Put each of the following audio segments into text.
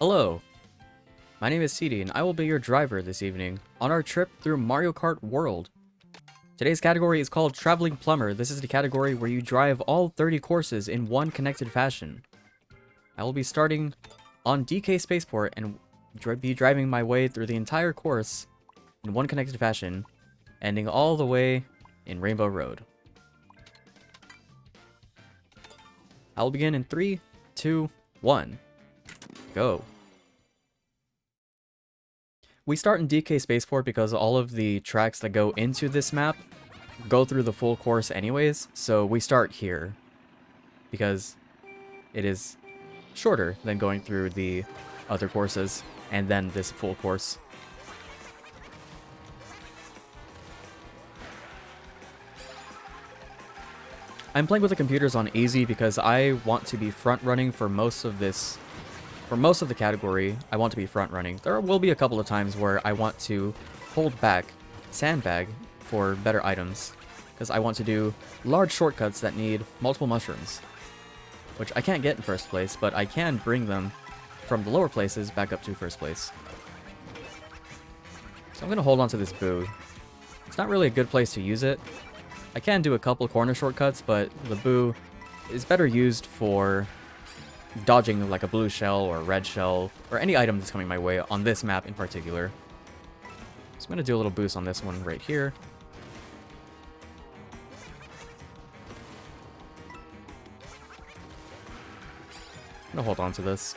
Hello, my name is CD and I will be your driver this evening on our trip through Mario Kart World. Today's category is called Traveling Plumber. This is the category where you drive all 30 courses in one connected fashion. I will be starting on DK Spaceport and be driving my way through the entire course in one connected fashion, ending all the way in Rainbow Road. I will begin in 3, 2, 1. Go. We start in DK Spaceport because all of the tracks that go into this map go through the full course anyways, so we start here because it is shorter than going through the other courses and then this full course. I'm playing with the computers on easy because I want to be front running for most of this. For most of the category, I want to be front running. There will be a couple of times where I want to hold back, sandbag, for better items, because I want to do large shortcuts that need multiple mushrooms, which I can't get in first place, but I can bring them from the lower places back up to first place. So I'm going to hold on to this boo. It's not really a good place to use it. I can do a couple corner shortcuts, but the boo is better used for dodging like a blue shell or a red shell or any item that's coming my way on this map in particular. So I'm going to do a little boost on this one right here. I'm going to hold on to this.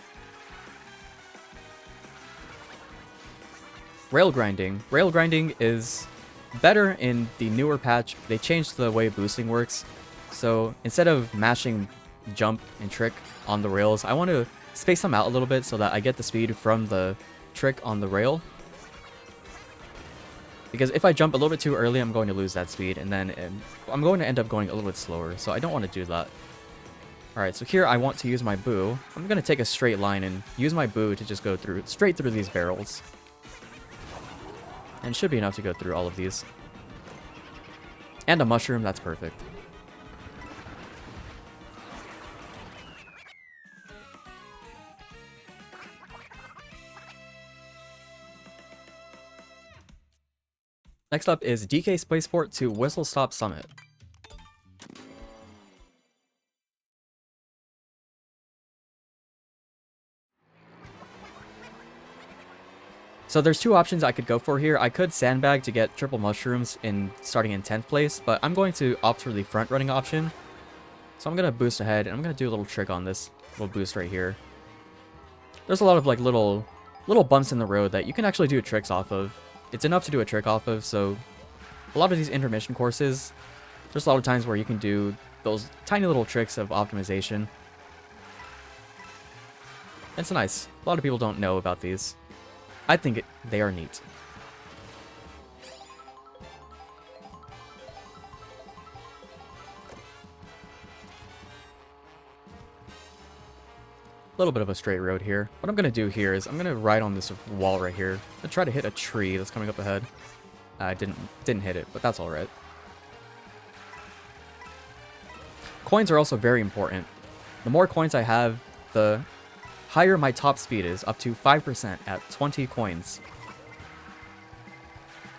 Rail grinding. Rail grinding is better in the newer patch. They changed the way boosting works. So instead of mashing jump and trick on the rails, I want to space them out a little bit so that I get the speed from the trick on the rail. Because if I jump a little bit too early, I'm going to lose that speed, and then I'm going to end up going a little bit slower, so I don't want to do that. Alright, so here I want to use my boo. I'm going to take a straight line and use my boo to just go straight through these barrels. And it should be enough to go through all of these. And a mushroom, that's perfect. Next up is DK Spaceport to Whistle Stop Summit. So there's two options I could go for here. I could sandbag to get triple mushrooms starting in 10th place, but I'm going to opt for the front running option. So I'm going to boost ahead, and I'm going to do a little trick on this little boost right here. There's a lot of like little bumps in the road that you can actually do tricks off of. It's enough to do a trick off of, so a lot of these intermission courses, there's a lot of times where you can do those tiny little tricks of optimization. It's nice. A lot of people don't know about these. I think they are neat. A little bit of a straight road here. What I'm going to do here is I'm going to ride on this wall right here. I'm going to try to hit a tree that's coming up ahead. I didn't hit it, but that's alright. Coins are also very important. The more coins I have, the higher my top speed is, up to 5% at 20 coins.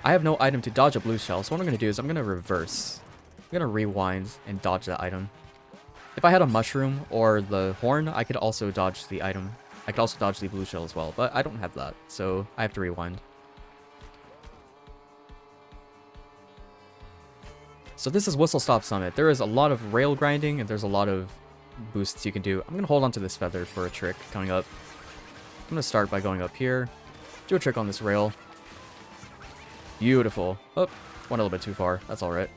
I have no item to dodge a blue shell, so what I'm going to do is I'm going to reverse. I'm going to rewind and dodge that item. If I had a mushroom or the horn, I could also dodge the item. I could also dodge the blue shell as well, but I don't have that, so I have to rewind. So this is Whistle Stop Summit. There is a lot of rail grinding and there's a lot of boosts you can do. I'm going to hold on to this feather for a trick coming up. I'm going to start by going up here, do a trick on this rail. Beautiful. Oh, went a little bit too far. That's alright.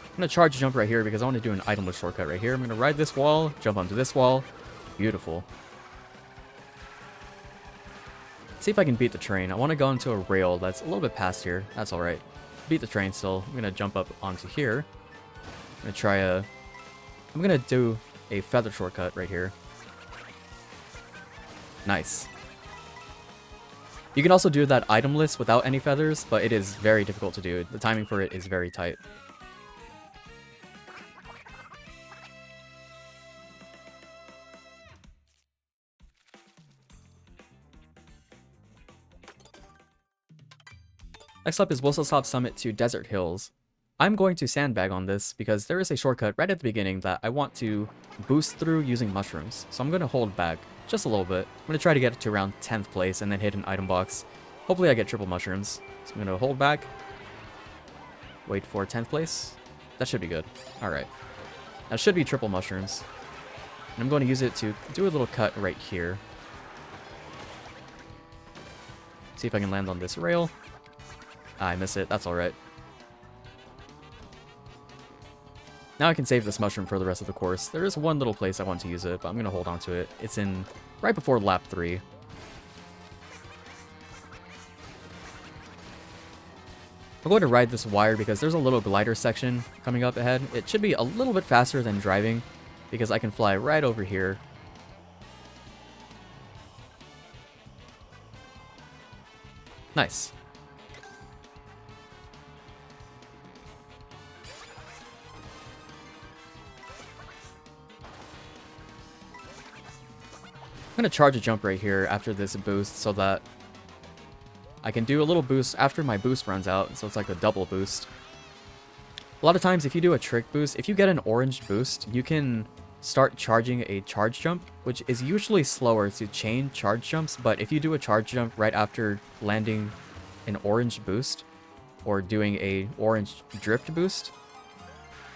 I'm going to charge jump right here because I want to do an itemless shortcut right here. I'm going to ride this wall, jump onto this wall. Beautiful. See if I can beat the train. I want to go into a rail that's a little bit past here. That's alright. Beat the train still. I'm going to jump up onto here. I'm going to do a feather shortcut right here. Nice. You can also do that itemless without any feathers, but it is very difficult to do. The timing for it is very tight. Next up is Whistle Stop Summit to Desert Hills. I'm going to sandbag on this because there is a shortcut right at the beginning that I want to boost through using mushrooms. So I'm going to hold back just a little bit. I'm going to try to get to around 10th place and then hit an item box. Hopefully I get triple mushrooms. So I'm going to hold back. Wait for 10th place. That should be good. Alright. That should be triple mushrooms. And I'm going to use it to do a little cut right here. See if I can land on this rail. Ah, I missed it. That's alright. Now I can save this mushroom for the rest of the course. There is one little place I want to use it, but I'm going to hold on to it. It's in right before lap 3. I'm going to ride this wire because there's a little glider section coming up ahead. It should be a little bit faster than driving because I can fly right over here. Nice. I'm going to charge a jump right here after this boost so that I can do a little boost after my boost runs out, so it's like a double boost. A lot of times if you do a trick boost, if you get an orange boost, you can start charging a charge jump, which is usually slower to chain charge jumps, but if you do a charge jump right after landing an orange boost, or doing a orange drift boost,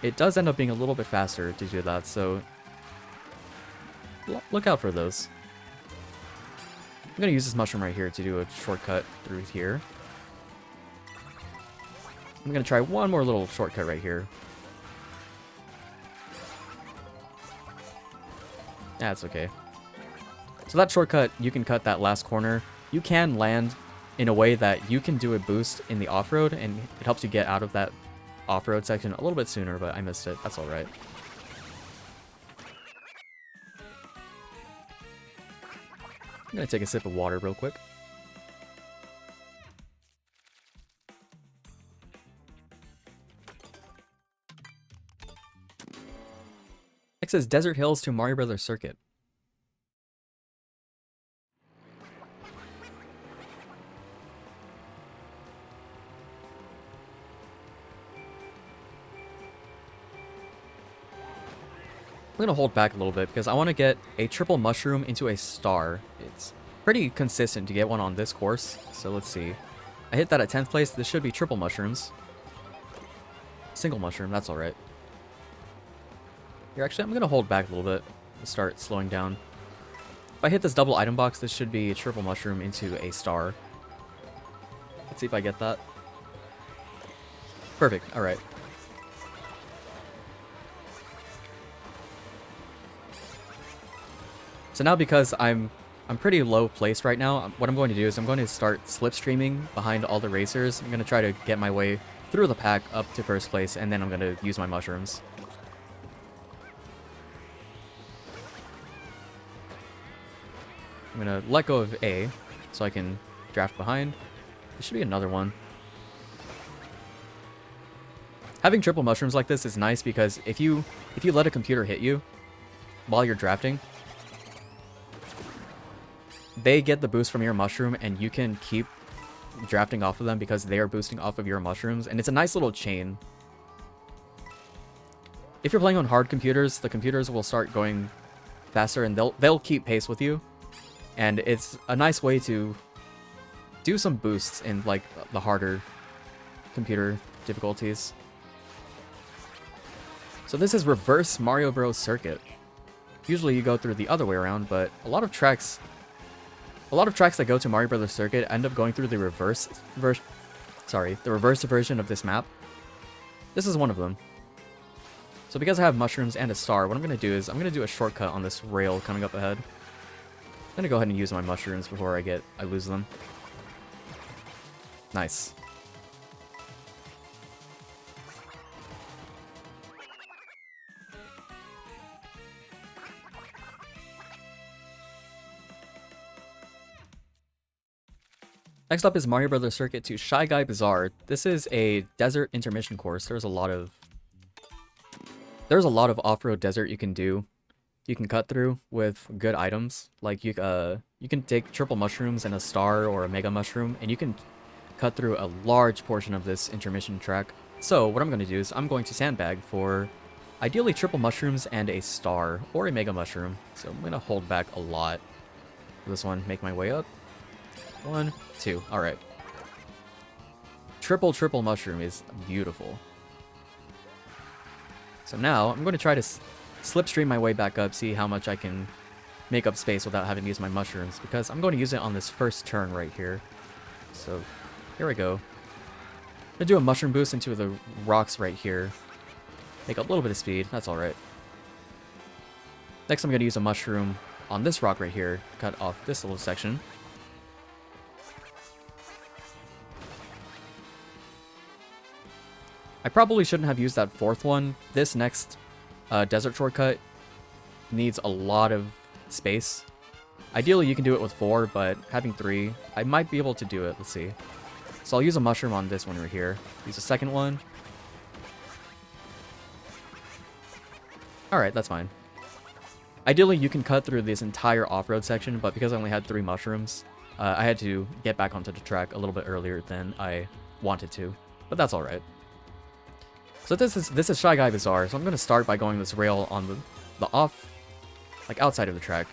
it does end up being a little bit faster to do that, so look out for those. I'm going to use this mushroom right here to do a shortcut through here. I'm going to try one more little shortcut right here. That's okay. So that shortcut, you can cut that last corner. You can land in a way that you can do a boost in the off-road, and it helps you get out of that off-road section a little bit sooner, but I missed it. That's alright. I'm going to take a sip of water real quick. Next is Desert Hills to Mario Brothers Circuit. I'm going to hold back a little bit because I want to get a triple mushroom into a star. It's pretty consistent to get one on this course, so let's see. I hit that at 10th place. This should be triple mushrooms. Single mushroom, that's alright. Here, actually, I'm going to hold back a little bit to start slowing down. If I hit this double item box, this should be a triple mushroom into a star. Let's see if I get that. Perfect, alright. So now because I'm pretty low placed right now, what I'm going to do is I'm going to start slipstreaming behind all the racers. I'm going to try to get my way through the pack up to first place, and then I'm going to use my mushrooms. I'm going to let go of A so I can draft behind. There should be another one. Having triple mushrooms like this is nice because if you let a computer hit you while you're drafting, they get the boost from your mushroom, and you can keep drafting off of them because they are boosting off of your mushrooms, and it's a nice little chain. If you're playing on hard computers, the computers will start going faster, and they'll keep pace with you, and it's a nice way to do some boosts in like the harder computer difficulties. So this is reverse Mario Bros. Circuit. Usually you go through the other way around, but a lot of tracks that go to Mario Brothers Circuit end up going through the reverse version of this map. This is one of them. So because I have mushrooms and a star, what I'm going to do is I'm going to do a shortcut on this rail coming up ahead. I'm going to go ahead and use my mushrooms before I lose them. Nice. Next up is Mario Brothers Circuit to Shy Guy Bazaar. This is a desert intermission course. There's a lot of off-road desert you can do. You can cut through with good items. Like you can take triple mushrooms and a star or a mega mushroom, and you can cut through a large portion of this intermission track. So what I'm going to do is I'm going to sandbag for ideally triple mushrooms and a star or a mega mushroom. So I'm going to hold back a lot for this one, make my way up. 1, 2, all right. Triple mushroom is beautiful. So now I'm going to try to slipstream my way back up, see how much I can make up space without having to use my mushrooms, because I'm going to use it on this first turn right here. So here we go. I'm going to do a mushroom boost into the rocks right here. Make a little bit of speed, that's alright. Next I'm going to use a mushroom on this rock right here, cut off this little section. I probably shouldn't have used that fourth one. This next desert shortcut needs a lot of space. Ideally you can do it with 4, but having 3, I might be able to do it. Let's see. So I'll use a mushroom on this one right here. Use a second one. Alright, that's fine. Ideally you can cut through this entire off-road section, but because I only had 3 mushrooms, I had to get back onto the track a little bit earlier than I wanted to. But that's alright. So this is Shy Guy Bazaar, so I'm going to start by going this rail on the off, like outside of the track,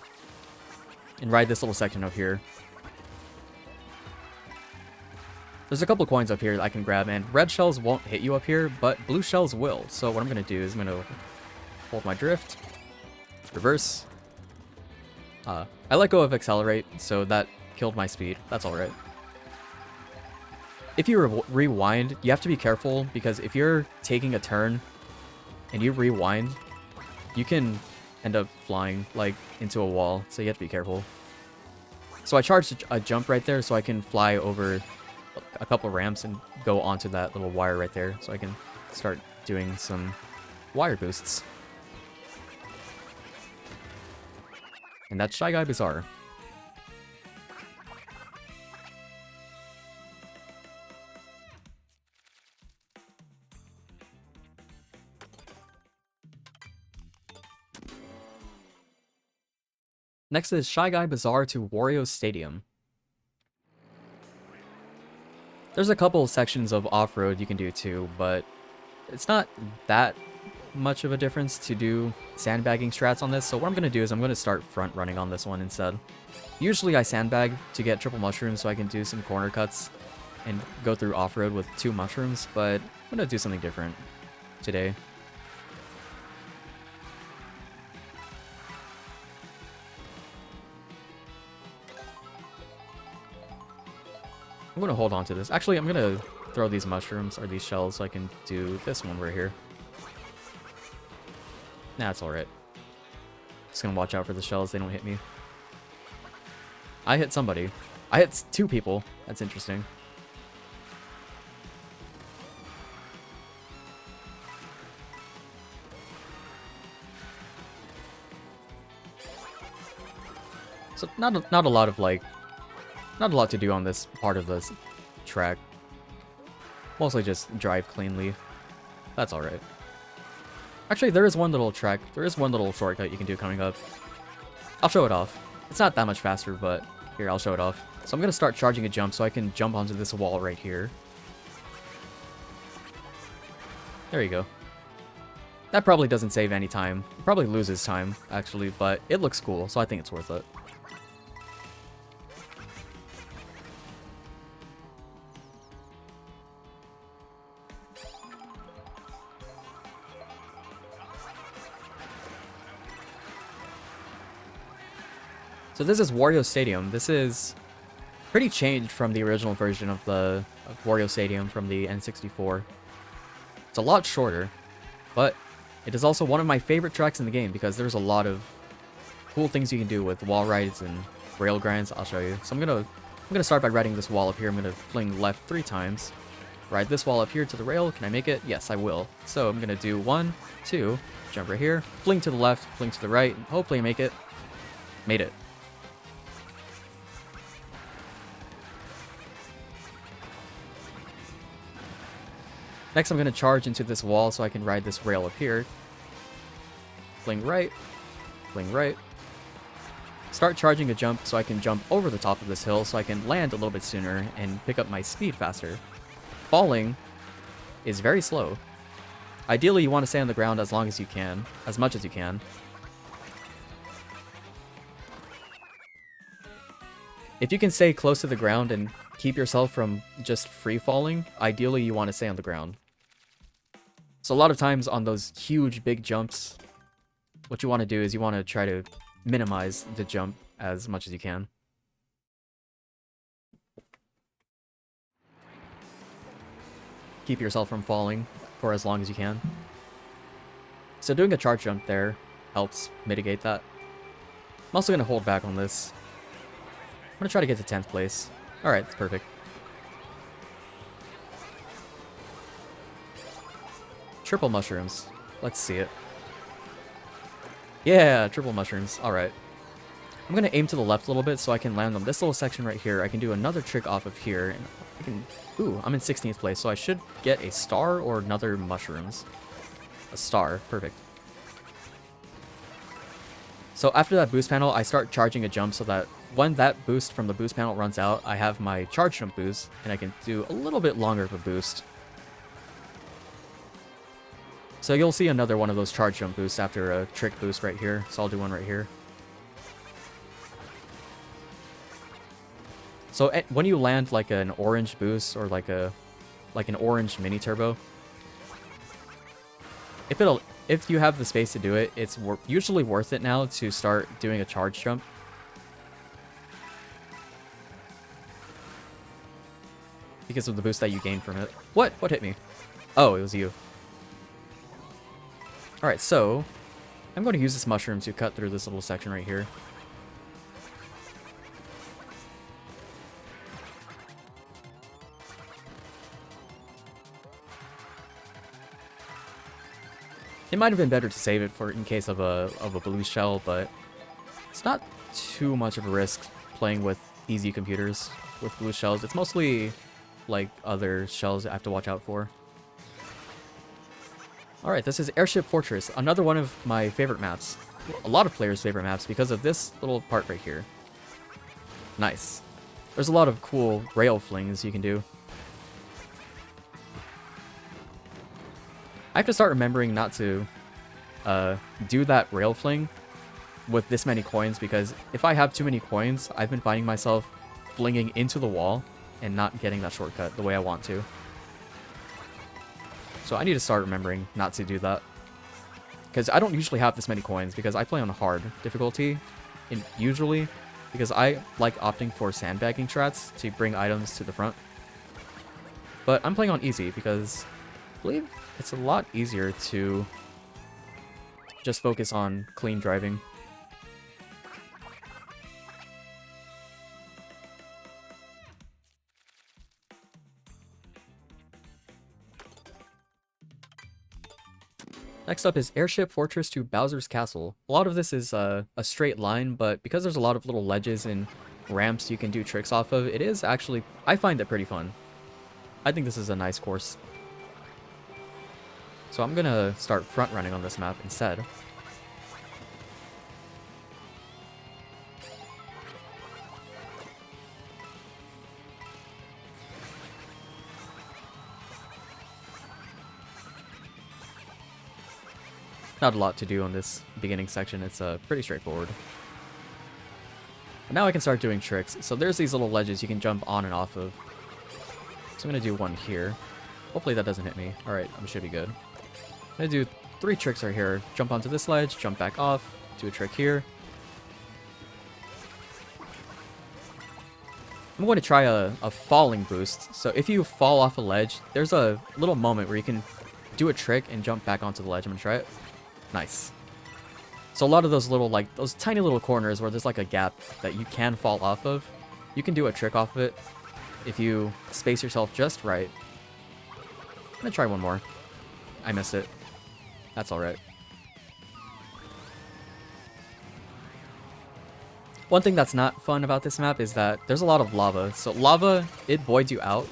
and ride this little section up here. There's a couple coins up here that I can grab, and red shells won't hit you up here, but blue shells will. So what I'm going to do is I'm going to hold my drift, reverse. I let go of accelerate, so that killed my speed. That's alright. If you rewind, you have to be careful, because if you're taking a turn and you rewind, you can end up flying like into a wall, so you have to be careful. So I charged a jump right there so I can fly over a couple ramps and go onto that little wire right there, so I can start doing some wire boosts. And that's Shy Guy Bazaar. Next is Shy Guy Bazaar to Wario Stadium. There's a couple sections of off-road you can do too, but it's not that much of a difference to do sandbagging strats on this, so what I'm going to do is I'm going to start front running on this one instead. Usually I sandbag to get triple mushrooms so I can do some corner cuts and go through off-road with 2 mushrooms, but I'm going to do something different today. I'm going to hold on to this. Actually, I'm going to throw these mushrooms, or these shells, so I can do this one right here. Nah, it's alright. Just going to watch out for the shells, they don't hit me. I hit somebody. I hit 2 people. That's interesting. So not a lot of like, not a lot to do on this part of this track. Mostly just drive cleanly. That's alright. Actually, there is one little shortcut you can do coming up. I'll show it off. It's not that much faster, but here, I'll show it off. So I'm going to start charging a jump so I can jump onto this wall right here. There you go. That probably doesn't save any time. Probably loses time, actually, but it looks cool, so I think it's worth it. So this is Wario Stadium. This is pretty changed from the original version of Wario Stadium from the N64. It's a lot shorter, but it is also one of my favorite tracks in the game because there's a lot of cool things you can do with wall rides and rail grinds. I'll show you. So I'm gonna start by riding this wall up here. I'm gonna fling left 3 times. Ride this wall up here to the rail. Can I make it? Yes, I will. So I'm gonna do 1, 2, jump right here, fling to the left, fling to the right, and hopefully make it. Made it. Next, I'm going to charge into this wall so I can ride this rail up here. Fling right. start charging a jump so I can jump over the top of this hill so I can land a little bit sooner and pick up my speed faster. Falling is very slow. Ideally, you want to stay on the ground as long as you can, as much as you can. If you can stay close to the ground and keep yourself from just free falling, ideally you want to stay on the ground. So a lot of times on those huge big jumps, what you want to do is you want to try to minimize the jump as much as you can. Keep yourself from falling for as long as you can. So doing a charge jump there helps mitigate that. I'm also going to hold back on this. I'm going to try to get to 10th place. Alright, that's perfect. Triple mushrooms. Let's see it. Yeah, triple mushrooms. Alright. I'm going to aim to the left a little bit so I can land on this little section right here. I can do another trick off of here. And I can... Ooh, I'm in 16th place, so I should get a star or another mushrooms. A star. Perfect. So after that boost panel, I start charging a jump so that when that boost from the boost panel runs out, I have my charge jump boost, and I can do a little bit longer of a boost. So you'll see another one of those charge jump boosts after a trick boost right here, so I'll do one right here. So when you land like an orange boost or like an orange mini turbo, if you have the space to do it, it's usually worth it now to start doing a charge jump. Because of the boost that you gain from it. What? What hit me? Oh, it was you. Alright, so I'm going to use this mushroom to cut through this little section right here. It might have been better to save it for in case of a blue shell, but it's not too much of a risk playing with easy computers with blue shells. It's mostly like other shells I have to watch out for. Alright, this is Airship Fortress, another one of my favorite maps. A lot of players' favorite maps because of this little part right here. Nice. There's a lot of cool rail flings you can do. I have to start remembering not to do that rail fling with this many coins, because if I have too many coins, I've been finding myself flinging into the wall and not getting that shortcut the way I want to. So I need to start remembering not to do that. Because I don't usually have this many coins, because I play on hard difficulty, usually, because I like opting for sandbagging strats to bring items to the front. But I'm playing on easy, because I believe it's a lot easier to just focus on clean driving. Next up is Airship Fortress to Bowser's Castle. A lot of this is a straight line, but because there's a lot of little ledges and ramps you can do tricks off of, it is actually, I find it pretty fun. I think this is a nice course. So I'm gonna start front running on this map instead. Not a lot to do on this beginning section, it's pretty straightforward. But now I can start doing tricks. So there's these little ledges you can jump on and off of. So I'm gonna do one here. Hopefully that doesn't hit me. Alright, I should be good. I'm gonna do 3 tricks right here. Jump onto this ledge, jump back off, do a trick here. I'm going to try a falling boost. So if you fall off a ledge, there's a little moment where you can do a trick and jump back onto the ledge. I'm gonna try it. Nice. So a lot of those little, like, those tiny little corners where there's like a gap that you can fall off of, you can do a trick off of it if you space yourself just right. I'm gonna try one more. I missed it. That's alright. One thing that's not fun about this map is that there's a lot of lava. So lava, it voids you out,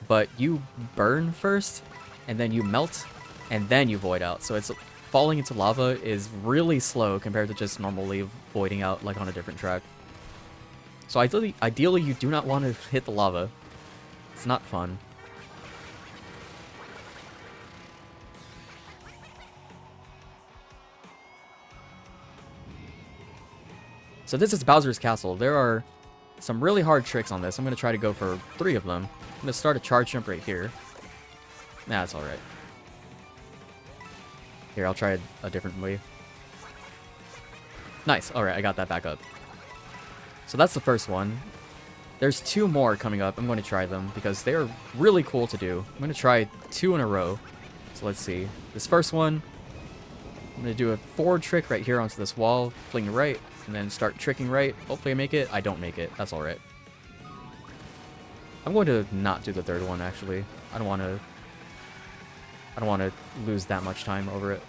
but you burn first, and then you melt, and then you void out. So it's falling into lava is really slow compared to just normally voiding out like on a different track. So ideally you do not want to hit the lava. It's not fun. So this is Bowser's Castle. There are some really hard tricks on this. I'm going to try to go for 3 of them. I'm going to start a charge jump right here. Nah, it's alright. Here, I'll try a different way. Nice. Alright, I got that back up. So that's the first one. There's 2 more coming up. I'm going to try them because they are really cool to do. I'm going to try 2 in a row. So let's see. This first one, I'm going to do a forward trick right here onto this wall, fling right, and then start tricking right. Hopefully I make it. I don't make it. That's alright. I'm going to not do the third one, actually. I don't want to lose that much time over it.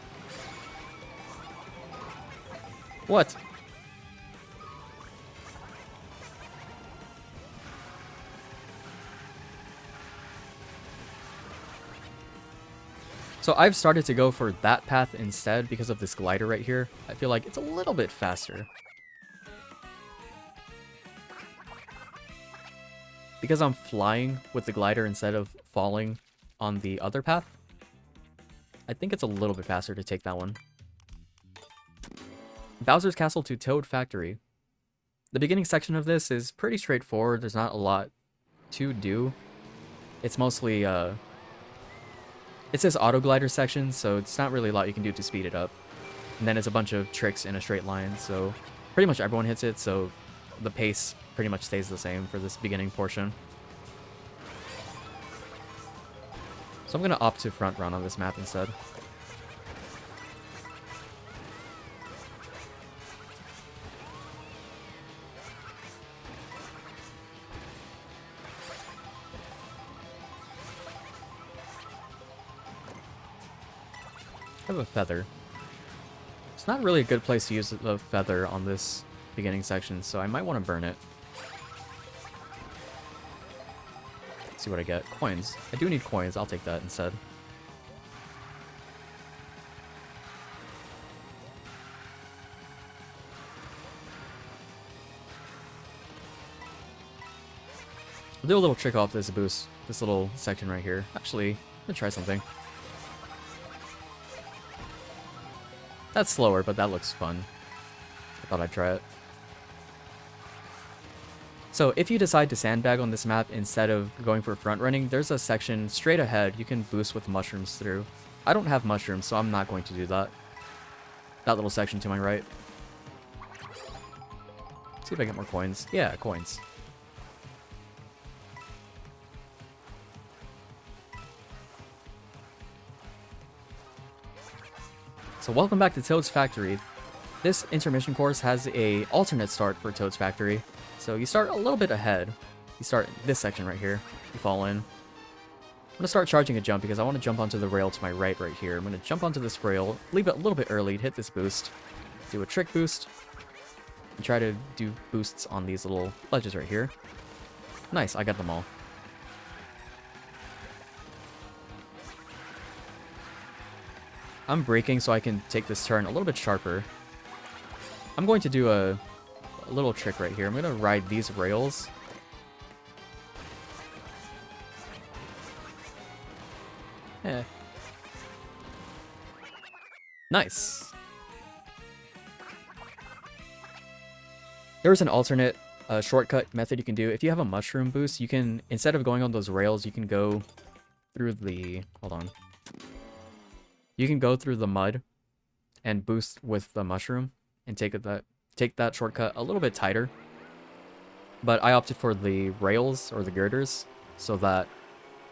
What? So I've started to go for that path instead because of this glider right here. I feel like it's a little bit faster. Because I'm flying with the glider instead of falling on the other path, I think it's a little bit faster to take that one. Bowser's Castle to Toad Factory. The beginning section of this is pretty straightforward. There's not a lot to do. It's mostly, it's this auto glider section, so it's not really a lot you can do to speed it up. And then it's a bunch of tricks in a straight line, so pretty much everyone hits it, so the pace pretty much stays the same for this beginning portion. So I'm going to opt to front run on this map instead. I have a feather. It's not really a good place to use the feather on this beginning section, so I might want to burn it. Let's see what I get. Coins. I do need coins. I'll take that instead. I'll do a little trick off this boost, this little section right here. Actually, I'm gonna try something. That's slower, but that looks fun. I thought I'd try it. So if you decide to sandbag on this map instead of going for front running, there's a section straight ahead you can boost with mushrooms through. I don't have mushrooms, so I'm not going to do that. That little section to my right. See if I get more coins. Yeah, coins. So welcome back to Toad's Factory. This intermission course has a alternate start for Toad's Factory. So you start a little bit ahead. You start this section right here. You fall in. I'm going to start charging a jump because I want to jump onto the rail to my right here. I'm going to jump onto this rail, leave it a little bit early, hit this boost, do a trick boost, and try to do boosts on these little ledges right here. Nice, I got them all. I'm braking so I can take this turn a little bit sharper. I'm going to do a little trick right here. I'm going to ride these rails. Eh. Nice. There's an alternate shortcut method you can do. If you have a mushroom boost, you can, instead of going on those rails, you can go through the... Hold on. You can go through the mud and boost with the mushroom and take that shortcut a little bit tighter. But I opted for the rails or the girders so that,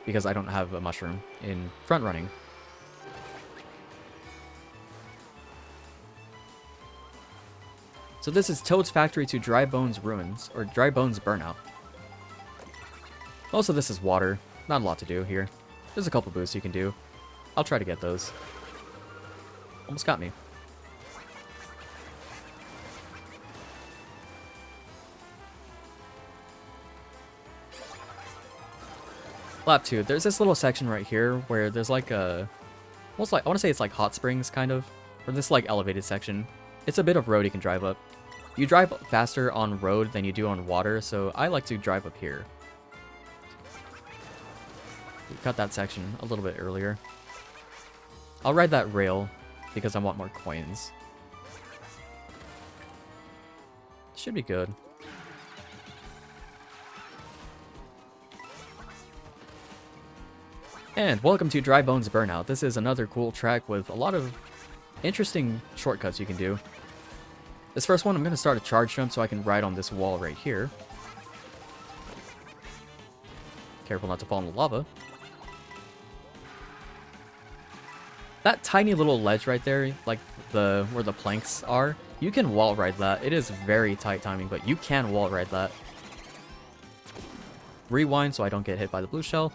because I don't have a mushroom in front running. So this is Toad's Factory to Dry Bones Ruins, or Dry Bones Burnout. Most of this is water. Not a lot to do here. There's a couple boosts you can do. I'll try to get those. Almost got me. Lap 2. There's this little section right here where there's like a... almost like, I want to say it's like hot springs, kind of. for this like elevated section. It's a bit of road you can drive up. You drive faster on road than you do on water, so I like to drive up here. We cut that section a little bit earlier. I'll ride that rail because I want more coins. Should be good. And welcome to Dry Bones Burnout. This is another cool track with a lot of interesting shortcuts you can do. This first one, I'm going to start a charge jump so I can ride on this wall right here. Careful not to fall in the lava. That tiny little ledge right there, like where the planks are, you can wall ride that. It is very tight timing, but you can wall ride that. Rewind so I don't get hit by the blue shell.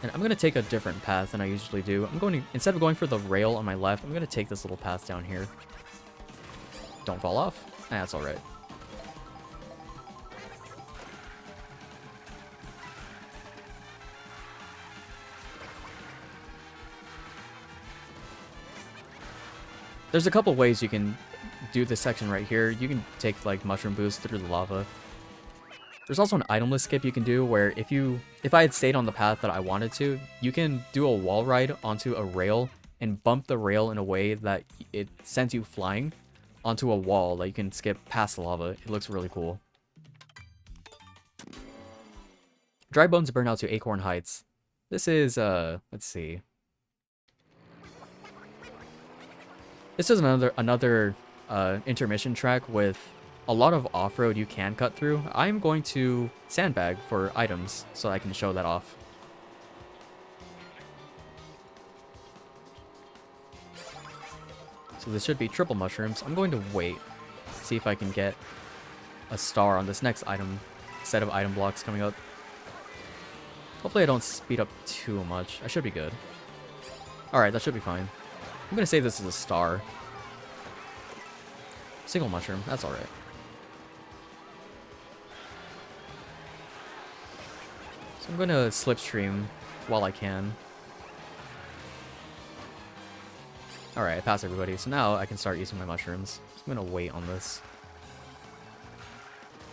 And I'm going to take a different path than I usually do. I'm going to, instead of going for the rail on my left, I'm going to take this little path down here. Don't fall off. That's alright. There's a couple ways you can do this section right here. You can take like mushroom boost through the lava. There's also an itemless skip you can do where if I had stayed on the path that I wanted to, you can do a wall ride onto a rail and bump the rail in a way that it sends you flying onto a wall that you can skip past the lava. It looks really cool. Dry Bones Burnout to Acorn Heights. This is, let's see. This is another intermission track with a lot of off-road you can cut through. I'm going to sandbag for items so I can show that off. So this should be triple mushrooms. I'm going to wait, see if I can get a star on this next set of item blocks coming up. Hopefully I don't speed up too much. I should be good. Alright, that should be fine. I'm gonna say this is a star. Single mushroom, that's alright. So I'm gonna slipstream while I can. Alright, I passed everybody, so now I can start using my mushrooms. So I'm gonna wait on this.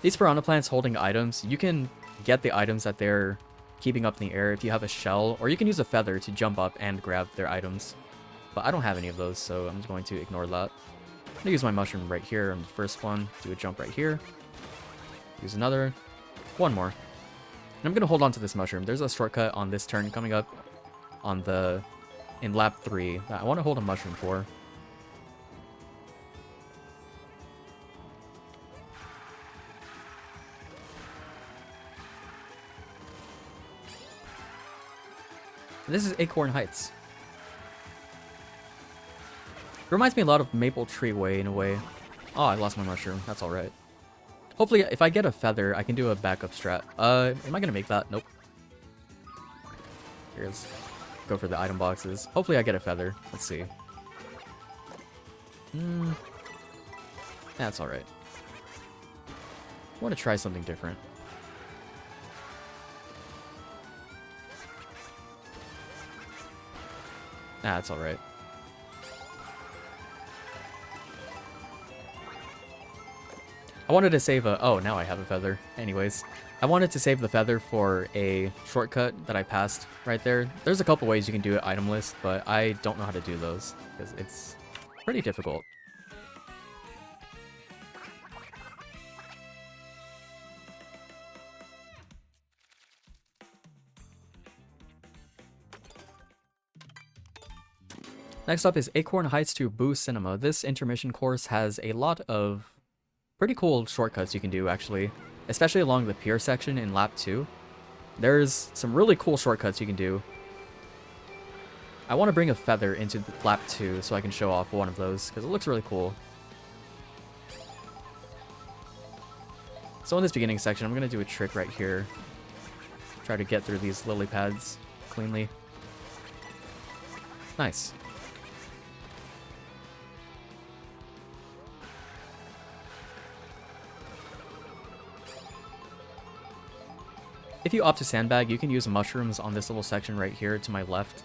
These piranha plants holding items, you can get the items that they're keeping up in the air if you have a shell, or you can use a feather to jump up and grab their items. But I don't have any of those, so I'm just going to ignore that. I'm gonna use my mushroom right here on the first one, do a jump right here. Use another. One more. And I'm gonna hold on to this mushroom. There's a shortcut on this turn coming up in lap 3 that I want to hold a mushroom for. This is Acorn Heights. Reminds me a lot of Maple Tree Way in a way. Oh, I lost my mushroom. That's alright. Hopefully, if I get a feather, I can do a backup strat. Am I gonna make that? Nope. Here's go for the item boxes. Hopefully I get a feather. Let's see. That's alright. I want to try something different. That's alright. I wanted to save a... Oh, now I have a feather. Anyways, I wanted to save the feather for a shortcut that I passed right there. There's a couple ways you can do it itemless, but I don't know how to do those because it's pretty difficult. Next up is Acorn Heights to Boo Cinema. This intermission course has a lot of pretty cool shortcuts you can do, actually, especially along the pier section in lap 2. There's some really cool shortcuts you can do. I want to bring a feather into lap 2 so I can show off one of those, because it looks really cool. So in this beginning section, I'm going to do a trick right here. Try to get through these lily pads cleanly. Nice. If you opt to sandbag, you can use mushrooms on this little section right here to my left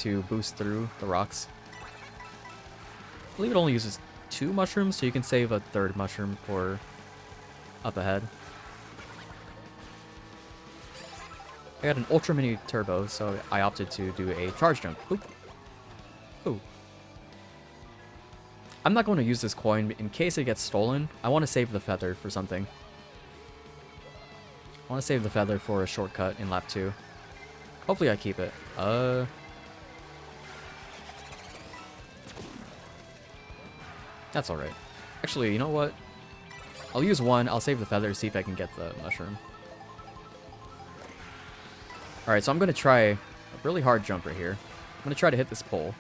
to boost through the rocks. I believe it only uses 2 mushrooms, so you can save a 3rd mushroom for up ahead. I got an ultra mini turbo, so I opted to do a charge jump. Oop. Ooh. I'm not going to use this coin in case it gets stolen. I want to save the feather for something. I want to save the feather for a shortcut in lap 2. Hopefully I keep it. That's alright. Actually, you know what? I'll use 1, I'll save the feather, see if I can get the mushroom. Alright, so I'm going to try a really hard jump right here. I'm going to try to hit this pole.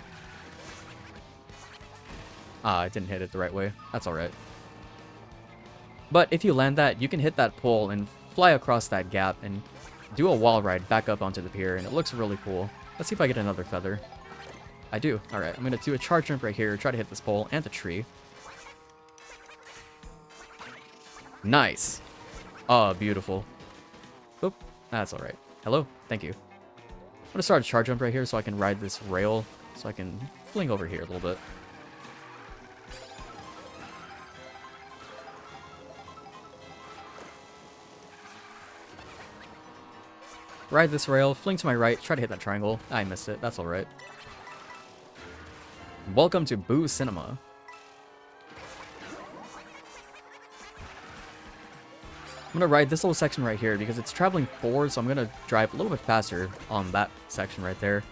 Ah, I didn't hit it the right way. That's alright. But if you land that, you can hit that pole and fly across that gap and do a wall ride back up onto the pier, and it looks really cool. Let's see if I get another feather. I do. Alright, I'm going to do a charge jump right here, try to hit this pole and the tree. Nice. Oh, beautiful. Oop, that's alright. Hello, thank you. I'm going to start a charge jump right here so I can ride this rail, so I can fling over here a little bit. Ride this rail, fling to my right, try to hit that triangle. I missed it, that's alright. Welcome to Boo Cinema. I'm going to ride this little section right here because it's traveling forward, so I'm going to drive a little bit faster on that section right there.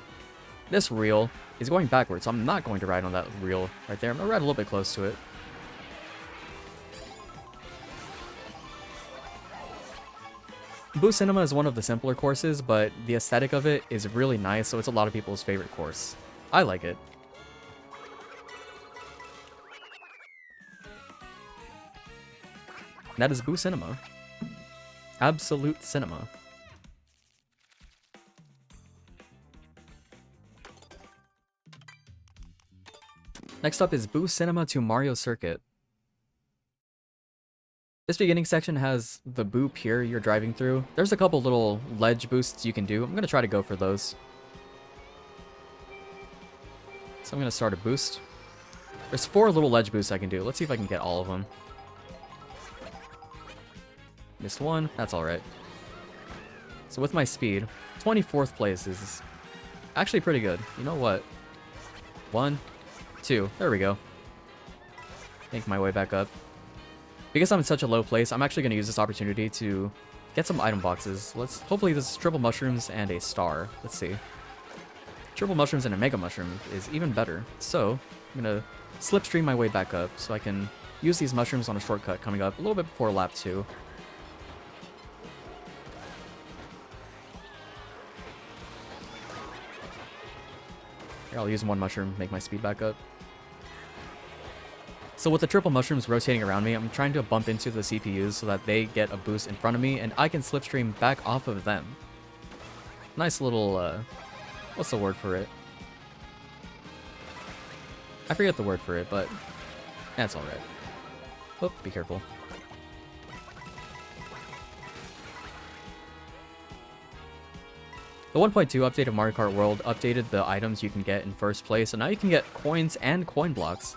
This reel is going backwards, so I'm not going to ride on that reel right there. I'm going to ride a little bit close to it. Boo Cinema is one of the simpler courses, but the aesthetic of it is really nice, so it's a lot of people's favorite course. I like it. That is Boo Cinema. Absolute cinema. Next up is Boo Cinema to Mario Circuit. This beginning section has the Boo Pier you're driving through. There's a couple little ledge boosts you can do. I'm going to try to go for those. So I'm going to start a boost. There's 4 little ledge boosts I can do. Let's see if I can get all of them. Missed 1. That's alright. So with my speed, 24th place is actually pretty good. You know what? 1, 2. There we go. Make my way back up. Because I'm in such a low place, I'm actually going to use this opportunity to get some item boxes. Hopefully this is triple mushrooms and a star. Let's see. Triple mushrooms and a mega mushroom is even better. So I'm going to slipstream my way back up so I can use these mushrooms on a shortcut coming up a little bit before lap 2. Here, I'll use 1 mushroom, make my speed back up. So with the triple mushrooms rotating around me, I'm trying to bump into the CPUs so that they get a boost in front of me, and I can slipstream back off of them. Nice little, what's the word for it? I forget the word for it, but that's alright. Oh, be careful. The 1.2 update of Mario Kart World updated the items you can get in first place, so now you can get coins and coin blocks.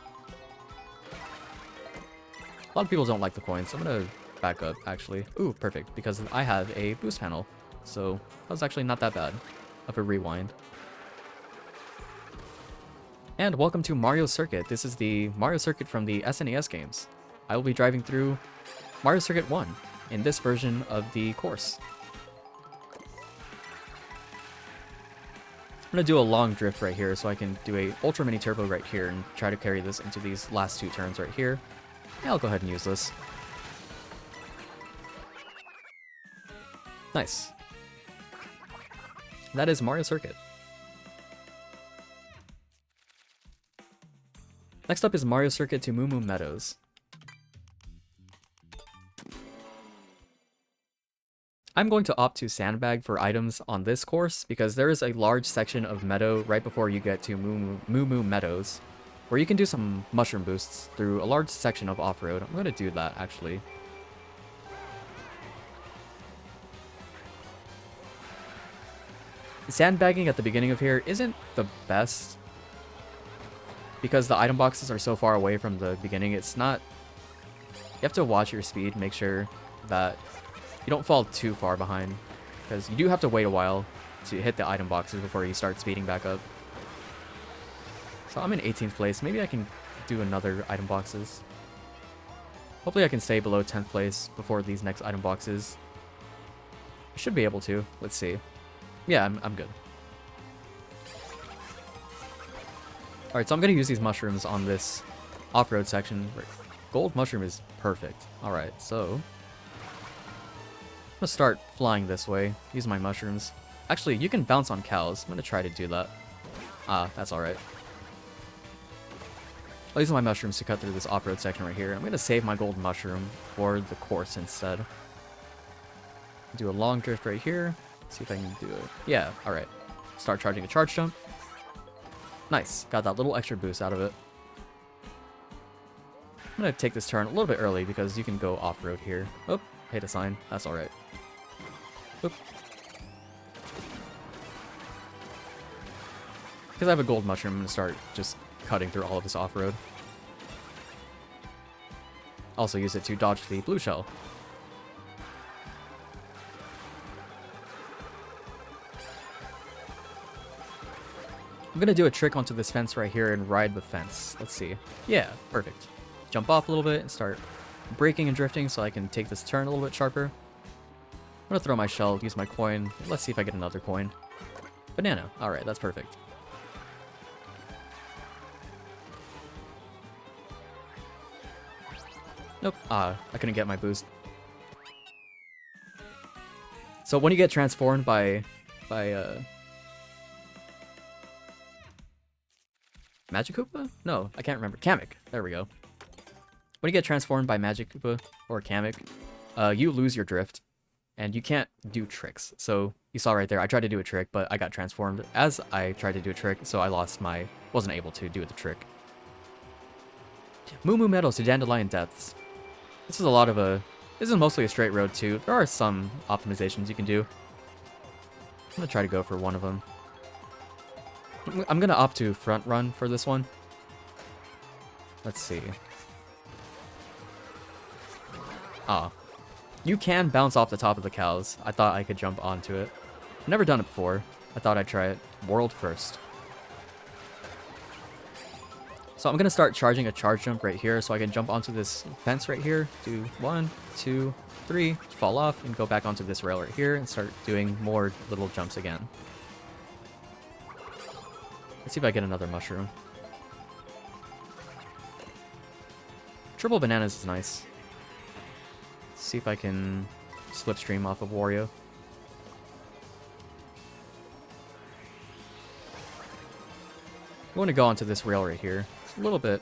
A lot of people don't like the coins, so I'm going to back up, actually. Ooh, perfect, because I have a boost panel, so that was actually not that bad of a rewind. And welcome to Mario Circuit. This is the Mario Circuit from the SNES games. I will be driving through Mario Circuit 1 in this version of the course. I'm going to do a long drift right here so I can do a ultra mini turbo right here and try to carry this into these last 2 turns right here. Yeah, I'll go ahead and use this. Nice. That is Mario Circuit. Next up is Mario Circuit to Moo Moo Meadows. I'm going to opt to sandbag for items on this course because there is a large section of meadow right before you get to Moo Moo Meadows, where you can do some mushroom boosts through a large section of off-road. I'm going to do that, actually. Sandbagging at the beginning of here isn't the best because the item boxes are so far away from the beginning. It's not... You have to watch your speed, make sure that you don't fall too far behind, because you do have to wait a while to hit the item boxes before you start speeding back up. So I'm in 18th place. Maybe I can do another item boxes. Hopefully I can stay below 10th place before these next item boxes. I should be able to. Let's see. Yeah, I'm good. Alright, so I'm going to use these mushrooms on this off-road section. Gold mushroom is perfect. Alright, so... I'm going to start flying this way. Use my mushrooms. Actually, you can bounce on cows. I'm going to try to do that. Ah, that's alright. I'll use my mushrooms to cut through this off-road section right here. I'm going to save my gold mushroom for the course instead. Do a long drift right here. See if I can do it. Yeah, alright. Start charging a charge jump. Nice. Got that little extra boost out of it. I'm going to take this turn a little bit early because you can go off-road here. Oh, hit a sign. That's alright. Oop. Because I have a gold mushroom, I'm going to start just cutting through all of this off-road. Also use it to dodge the blue shell. I'm going to do a trick onto this fence right here and ride the fence. Let's see. Yeah, perfect. Jump off a little bit and start braking and drifting so I can take this turn a little bit sharper. I'm going to throw my shell, use my coin. Let's see if I get another coin. Banana. Alright, that's perfect. Nope. I couldn't get my boost. So when you get transformed by Magic Koopa? No, I can't remember. Kamek. There we go. When you get transformed by Magic Koopa or Kamek, you lose your drift, and you can't do tricks. So you saw right there, I tried to do a trick, but I got transformed as I tried to do a trick, so I wasn't able to do the trick. Moo Moo Medals to Dandelion Depths. This is this is mostly a straight road too. There are some optimizations you can do. I'm gonna try to go for one of them. I'm gonna opt to front run for this one. Let's see. You can bounce off the top of the cows. I thought I could jump onto it. Never done it before. I thought I'd try it. World first. So I'm gonna start charging a charge jump right here so I can jump onto this fence right here. Do 1, 2, 3, fall off, and go back onto this rail right here and start doing more little jumps again. Let's see if I get another mushroom. Triple bananas is nice. Let's see if I can slipstream off of Wario. I want to go onto this rail right here. It's a little bit.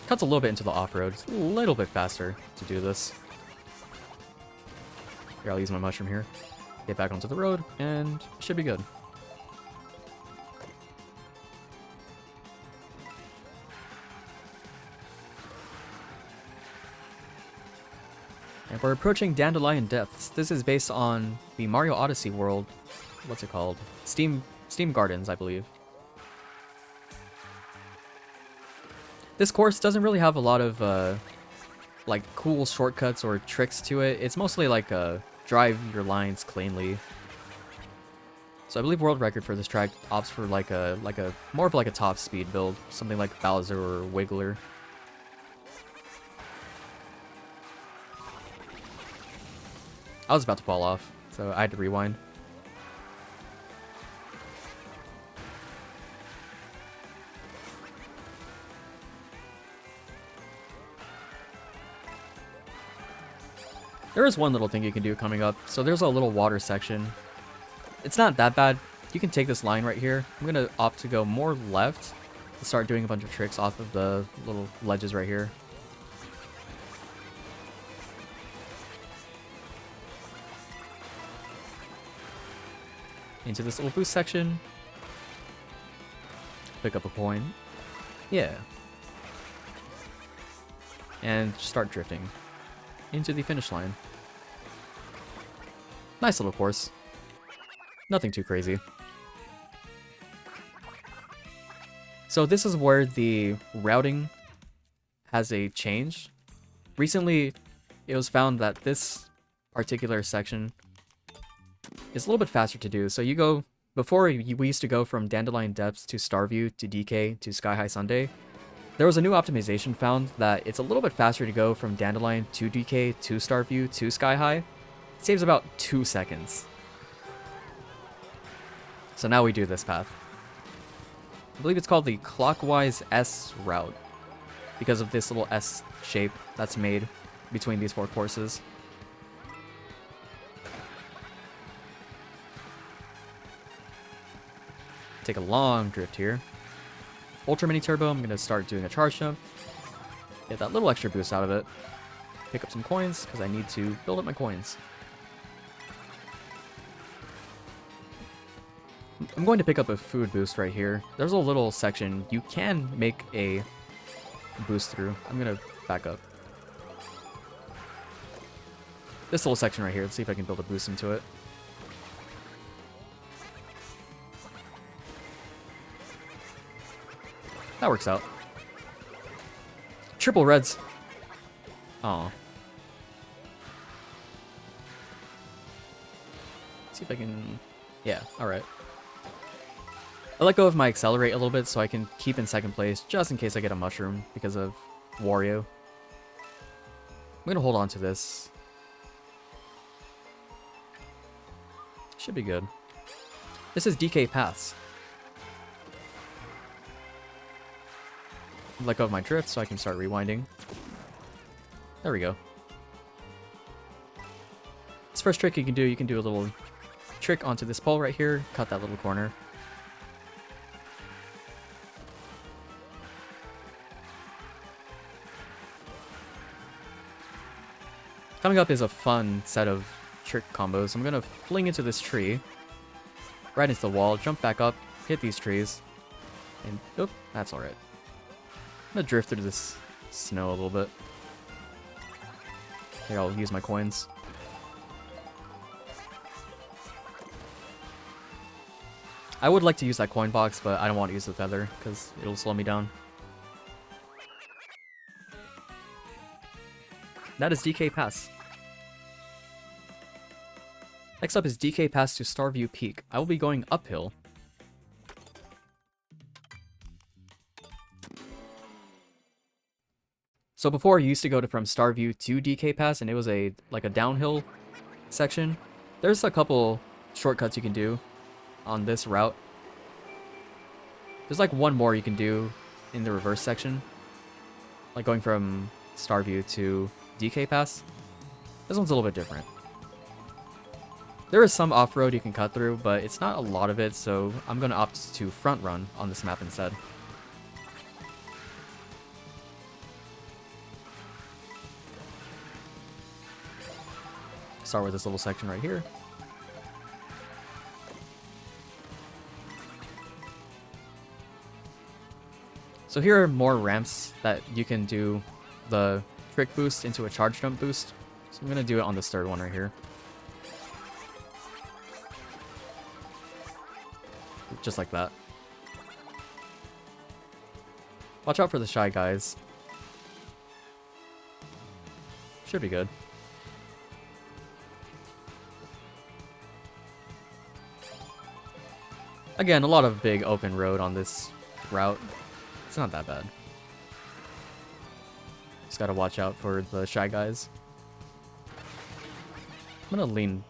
Cuts a little bit into the off-road. It's a little bit faster to do this. Here, I'll use my mushroom here. Get back onto the road, and should be good. And we're approaching Dandelion Depths. This is based on the Mario Odyssey world. What's it called? Steam Gardens, I believe. This course doesn't really have a lot of like cool shortcuts or tricks to it. It's mostly like drive your lines cleanly. So I believe world record for this track opts for like a more of like a top speed build, something like Bowser or Wiggler. I was about to fall off, so I had to rewind. There is one little thing you can do coming up. So there's a little water section. It's not that bad. You can take this line right here. I'm going to opt to go more left and start doing a bunch of tricks off of the little ledges right here. Into this little boost section. Pick up a coin. Yeah. And start drifting into the finish line. Nice little course. Nothing too crazy. So this is where the routing has a change. Recently, it was found that this particular section is a little bit faster to do. So you go, before we used to go from Dandelion Depths to Starview to DK to Sky High Sunday. There was a new optimization found that it's a little bit faster to go from Dandelion to DK to Starview to Sky High. It saves about 2 seconds. So now we do this path. I believe it's called the clockwise S route because of this little S shape that's made between these 4 courses. Take a long drift here. Ultra Mini Turbo, I'm going to start doing a charge jump. Get that little extra boost out of it. Pick up some coins, because I need to build up my coins. I'm going to pick up a food boost right here. There's a little section you can make a boost through. I'm going to back up. This little section right here, let's see if I can build a boost into it. That works out. Triple reds. Aw. See if I can... Yeah, alright. I let go of my accelerate a little bit so I can keep in second place just in case I get a mushroom because of Wario. I'm gonna hold on to this. Should be good. This is DK Paths. Let go of my drift so I can start rewinding. There we go. This first trick you can do a little trick onto this pole right here, cut that little corner. Coming up is a fun set of trick combos. I'm gonna fling into this tree, right into the wall, jump back up, hit these trees, and oop, that's alright. I'm gonna drift through this snow a little bit. Here, I'll use my coins. I would like to use that coin box, but I don't want to use the feather because it'll slow me down. That is DK Pass. Next up is DK Pass to Starview Peak. I will be going uphill. So before, you used to go from Starview to DK Pass, and it was like a downhill section. There's a couple shortcuts you can do on this route. There's like one more you can do in the reverse section, like going from Starview to DK Pass. This one's a little bit different. There is some off-road you can cut through, but it's not a lot of it, so I'm going to opt to front run on this map instead. Start with this little section right here. So here are more ramps that you can do the trick boost into a charge jump boost. So I'm going to do it on this third one right here. Just like that. Watch out for the Shy Guys. Should be good. Again, a lot of big open road on this route. It's not that bad. Just gotta watch out for the Shy Guys. I'm gonna lean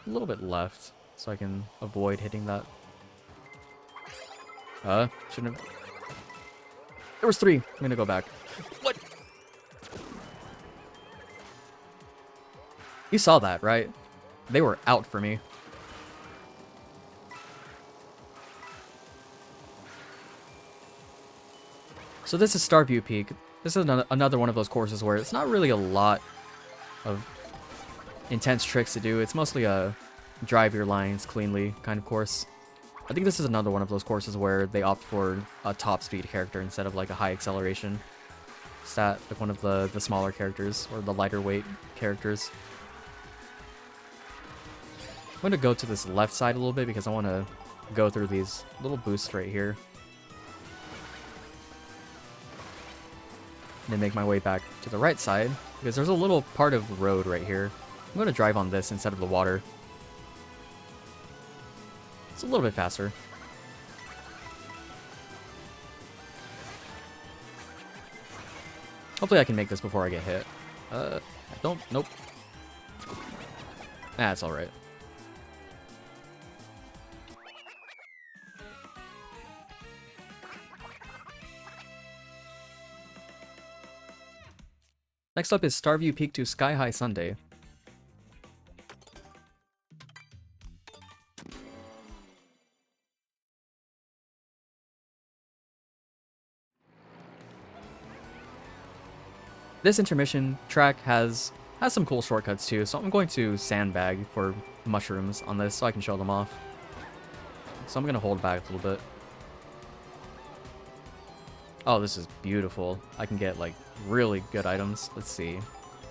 a little bit left so I can avoid hitting that. Shouldn't have... There was 3. I'm gonna go back. What? You saw that, right? They were out for me. So this is Starview Peak. This is another one of those courses where it's not really a lot of intense tricks to do. It's mostly a drive your lines cleanly kind of course. I think this is another one of those courses where they opt for a top speed character instead of like a high acceleration stat, like one of the smaller characters or the lighter weight characters. going to go to this left side a little bit because I want to go through these little boosts right here. And then make my way back to the right side because there's a little part of road right here. I'm going to drive on this instead of the water. It's a little bit faster. Hopefully I can make this before I get hit. I don't... Nope. Ah, it's alright. Next up is Starview Peak to Sky High Sunday. This intermission track has some cool shortcuts too, so I'm going to sandbag for mushrooms on this so I can show them off. So I'm going to hold back a little bit. Oh, this is beautiful. I can get like really good items. Let's see.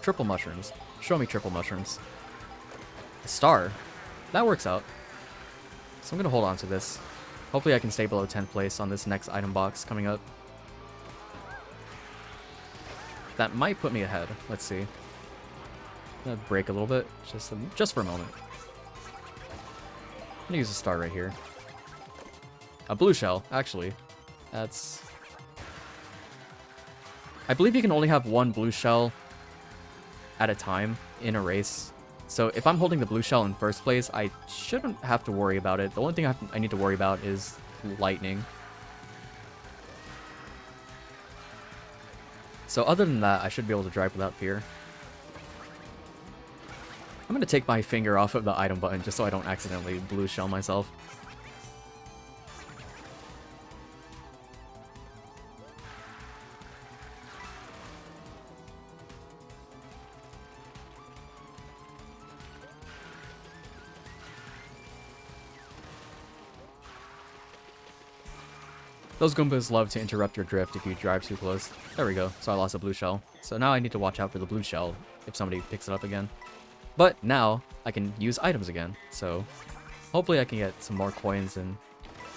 Triple mushrooms. Show me triple mushrooms. A star. That works out. So I'm going to hold on to this. Hopefully I can stay below 10th place on this next item box coming up. That might put me ahead. Let's see. I'm gonna brake a little bit, just for a moment. I'm gonna use a star right here. A blue shell, actually. That's... I believe you can only have one blue shell at a time in a race. So if I'm holding the blue shell in first place, I shouldn't have to worry about it. The only thing I need to worry about is lightning. So other than that, I should be able to drive without fear. I'm going to take my finger off of the item button just so I don't accidentally blue shell myself. Those Goombas love to interrupt your drift if you drive too close. There we go. So I lost a blue shell. So now I need to watch out for the blue shell if somebody picks it up again. But now I can use items again. So hopefully I can get some more coins and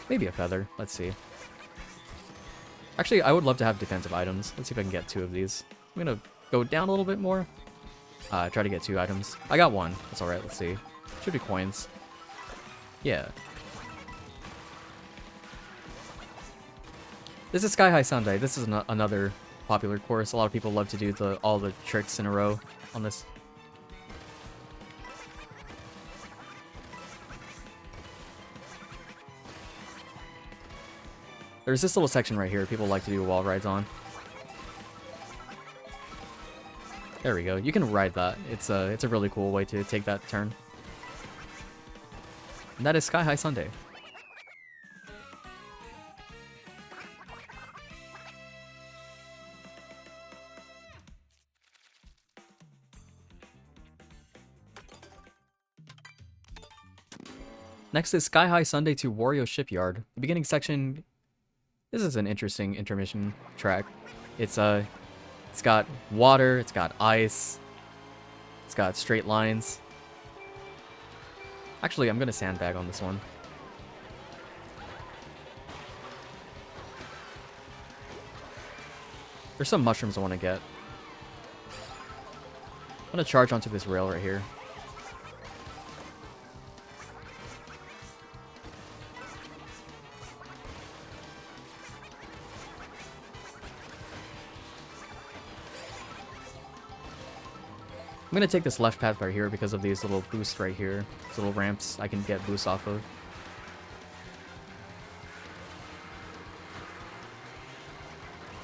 maybe a feather. Let's see. Actually, I would love to have defensive items. Let's see if I can get 2 of these. I'm going to go down a little bit more. Try to get 2 items. I got 1. That's alright. Let's see. Should be coins. Yeah. This is Sky High Sunday. This is another popular course. A lot of people love to do all the tricks in a row on this. There's this little section right here people like to do wall rides on. There we go. You can ride that. It's a really cool way to take that turn. And that is Sky High Sunday. Next is Sky High Sunday to Wario Shipyard. The beginning section, this is an interesting intermission track. It's got water, it's got ice, it's got straight lines. Actually, I'm gonna sandbag on this one. There's some mushrooms I want to get. I'm gonna charge onto this rail right here. I'm going to take this left path right here because of these little boosts right here. These little ramps I can get boosts off of.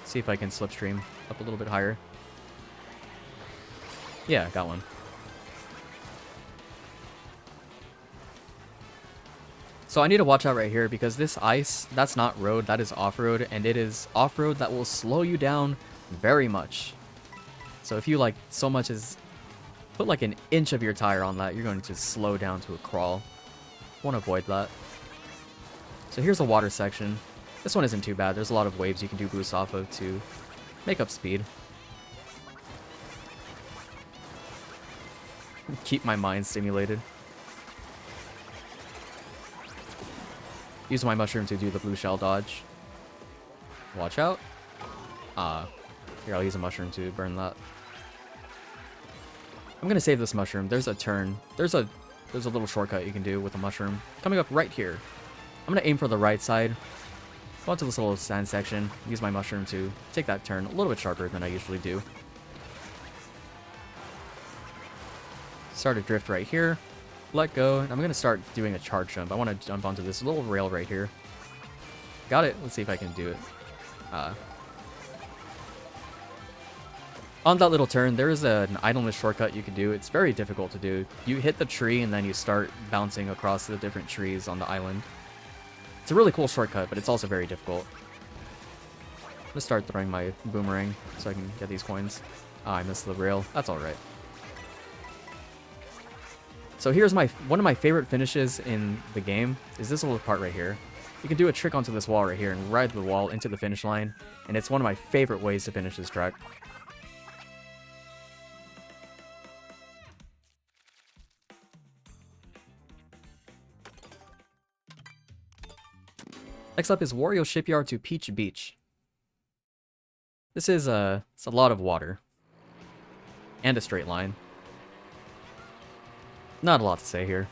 See if I can slipstream up a little bit higher. Yeah, got one. So I need to watch out right here because this ice, that's not road, that is off-road. And it is off-road that will slow you down very much. So if you like so much as... put like an inch of your tire on that, you're going to slow down to a crawl. Want to avoid that. So here's the water section. This one isn't too bad. There's a lot of waves you can do boosts off of to make up speed. Keep my mind stimulated. Use my mushroom to do the blue shell dodge. Watch out. Here, I'll use a mushroom to burn that. I'm gonna save this mushroom. There's a turn. There's a little shortcut you can do with a mushroom. Coming up right here. I'm gonna aim for the right side. Go into this little sand section. Use my mushroom to take that turn a little bit sharper than I usually do. Start a drift right here. Let go. And I'm gonna start doing a charge jump. I want to jump onto this little rail right here. Got it. Let's see if I can do it. On that little turn, there is an idleness shortcut you can do. It's very difficult to do. You hit the tree and then you start bouncing across the different trees on the island. It's a really cool shortcut, but it's also very difficult. I'm gonna start throwing my boomerang so I can get these coins. I missed the rail. That's alright. So here's one of my favorite finishes in the game is this little part right here. You can do a trick onto this wall right here and ride the wall into the finish line, and it's one of my favorite ways to finish this track. Next up is Wario Shipyard to Peach Beach. This is it's a lot of water. And a straight line. Not a lot to say here.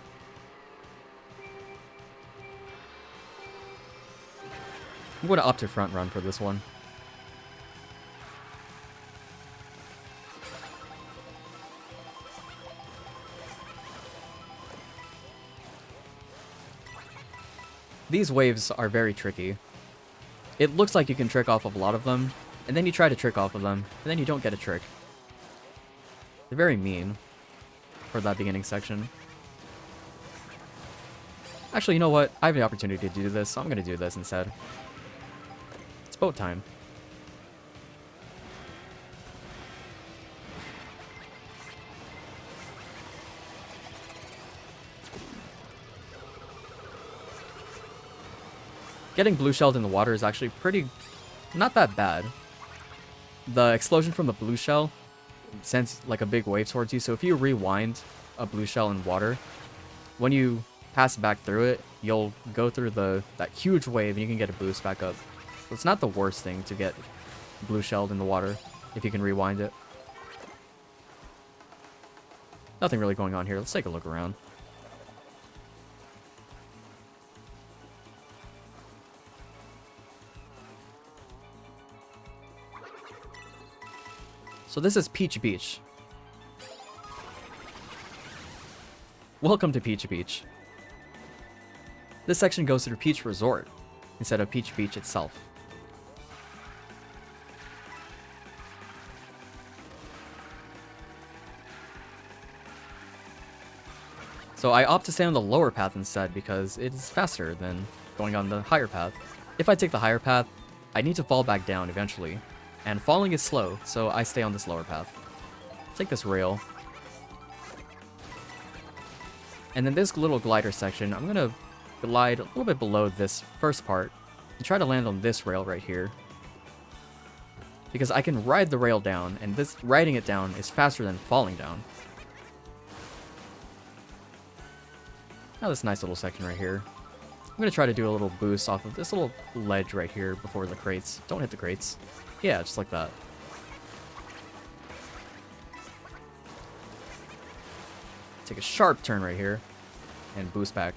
I'm going to opt to front run for this one. These waves are very tricky. It looks like you can trick off of a lot of them, and then you try to trick off of them, and then you don't get a trick. They're very mean for that beginning section. Actually, you know what? I have the opportunity to do this, so I'm going to do this instead. It's boat time. Getting blue shelled in the water is actually not that bad. The explosion from the blue shell sends like a big wave towards you, so if you rewind a blue shell in water, when you pass back through it, you'll go through that huge wave and you can get a boost back up. So it's not the worst thing to get blue shelled in the water if you can rewind it. Nothing really going on here. Let's take a look around. So this is Peach Beach. Welcome to Peach Beach. This section goes through Peach Resort instead of Peach Beach itself. So I opt to stay on the lower path instead because it is faster than going on the higher path. If I take the higher path, I need to fall back down eventually. And falling is slow, so I stay on this lower path. Take this rail. And then this little glider section, I'm gonna glide a little bit below this first part and try to land on this rail right here. Because I can ride the rail down, and this riding it down is faster than falling down. Now this nice little section right here. I'm gonna try to do a little boost off of this little ledge right here before the crates. Don't hit the crates. Yeah, just like that. Take a sharp turn right here and boost back.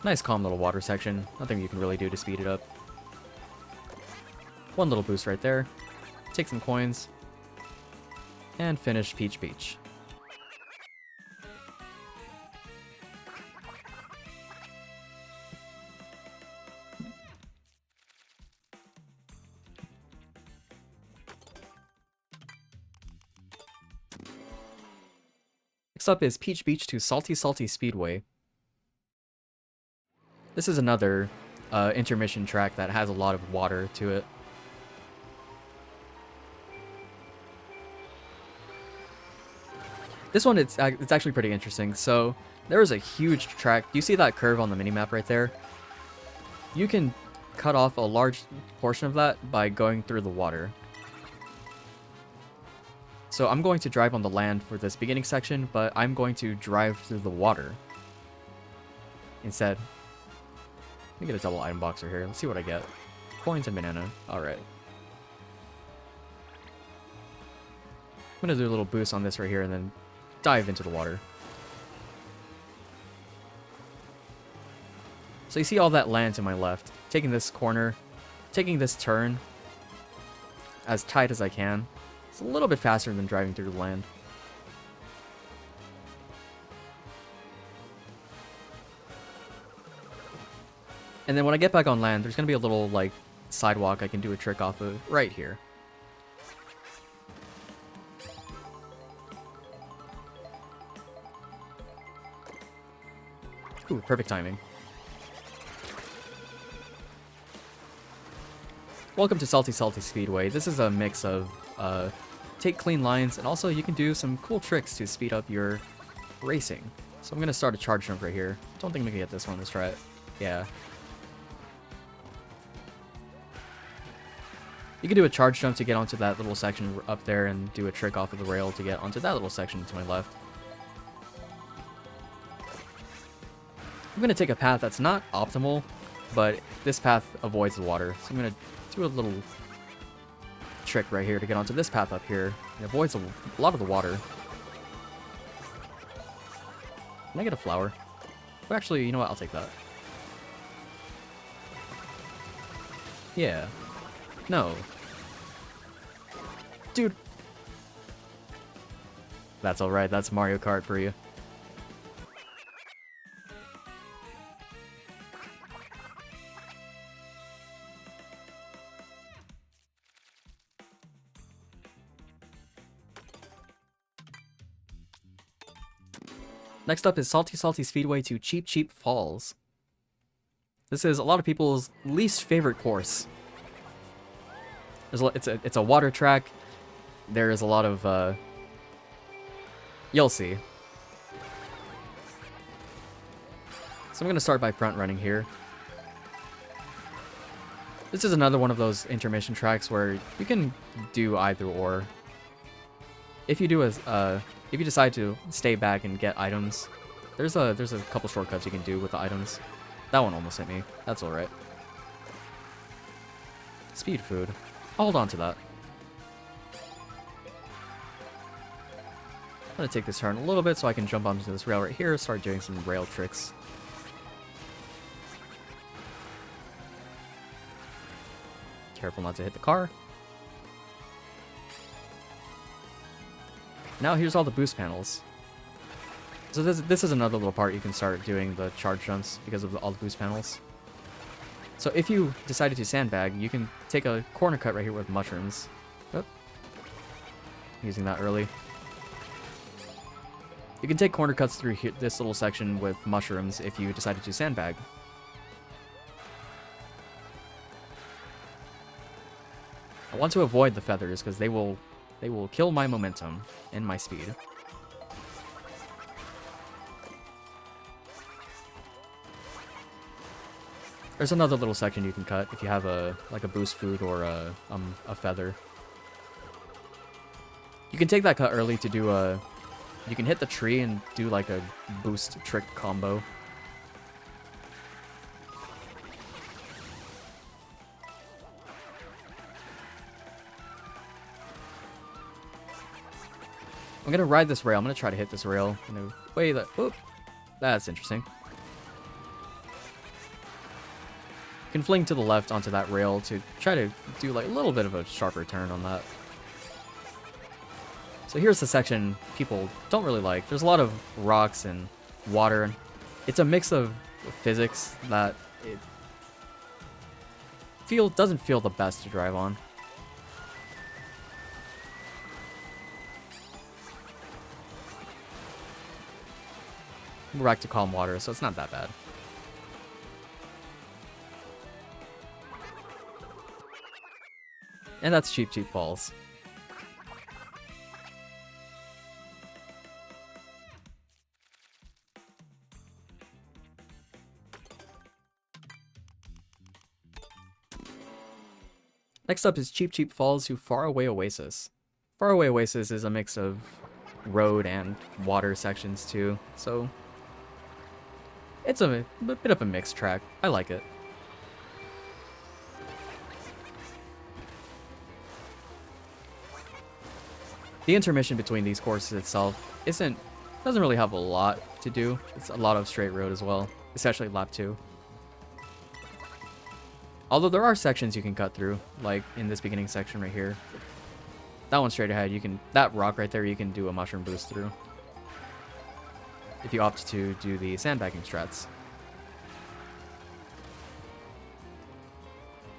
Nice calm little water section. Nothing you can really do to speed it up. One little boost right there. Take some coins. And finish Peach Beach. Next up is Peach Beach to Salty Salty Speedway. This is another intermission track that has a lot of water to it. This one, it's actually pretty interesting. So there is a huge track. Do you see that curve on the minimap right there? You can cut off a large portion of that by going through the water. So I'm going to drive on the land for this beginning section, but I'm going to drive through the water instead. Let me get a double item boxer here. Let's see what I get. Coins and banana. Alright. I'm going to do a little boost on this right here and then dive into the water. So you see all that land to my left. Taking this corner, taking this turn as tight as I can. It's a little bit faster than driving through the land. And then when I get back on land, there's going to be a little, like, sidewalk I can do a trick off of right here. Ooh, perfect timing. Welcome to Salty Salty Speedway. This is a mix of take clean lines, and also you can do some cool tricks to speed up your racing. So I'm going to start a charge jump right here. Don't think we can get this one. Let's try it. Yeah. You can do a charge jump to get onto that little section up there and do a trick off of the rail to get onto that little section to my left. I'm going to take a path that's not optimal, but this path avoids the water. So I'm going to do a little trick right here to get onto this path up here. It avoids a lot of the water. Can I get a flower? Oh, actually, you know what? I'll take that. Yeah. No. Dude. That's alright. That's Mario Kart for you. Next up is Salty Salty Speedway to Cheap Cheap Falls. This is a lot of people's least favorite course. It's a water track. There is a lot of you'll see. So I'm gonna start by front running here. This is another one of those intermission tracks where you can do either or. If you do if you decide to stay back and get items, there's a couple shortcuts you can do with the items. That one almost hit me. That's alright. Speed food. I'll hold on to that. I'm gonna take this turn a little bit so I can jump onto this rail right here, start doing some rail tricks. Careful not to hit the car. Now here's all the boost panels. So this is another little part you can start doing the charge jumps because of all the boost panels. So if you decided to sandbag, you can take a corner cut right here with mushrooms. Oh. Using that early. You can take corner cuts through here, this little section with mushrooms if you decided to sandbag. I want to avoid the feathers because they will kill my momentum and my speed. There's another little section you can cut if you have like a boost food or a feather. You can take that cut early to do you can hit the tree and do like a boost trick combo. I'm gonna ride this rail. I'm gonna try to hit this rail in a way that... Oop! That's interesting. You can fling to the left onto that rail to try to do like a little bit of a sharper turn on that. So here's the section people don't really like. There's a lot of rocks and water. It's a mix of physics that it doesn't feel the best to drive on. We're back to calm water, so it's not that bad. And that's Cheap Cheap Falls. Next up is Cheap Cheap Falls to Faraway Oasis. Faraway Oasis is a mix of road and water sections too, so it's a bit of a mixed track. I like it. The intermission between these courses itself doesn't really have a lot to do. It's a lot of straight road as well, especially lap 2. Although there are sections you can cut through, like in this beginning section right here. That one straight ahead, that rock right there, you can do a mushroom boost through. If you opt to do the sandbagging strats.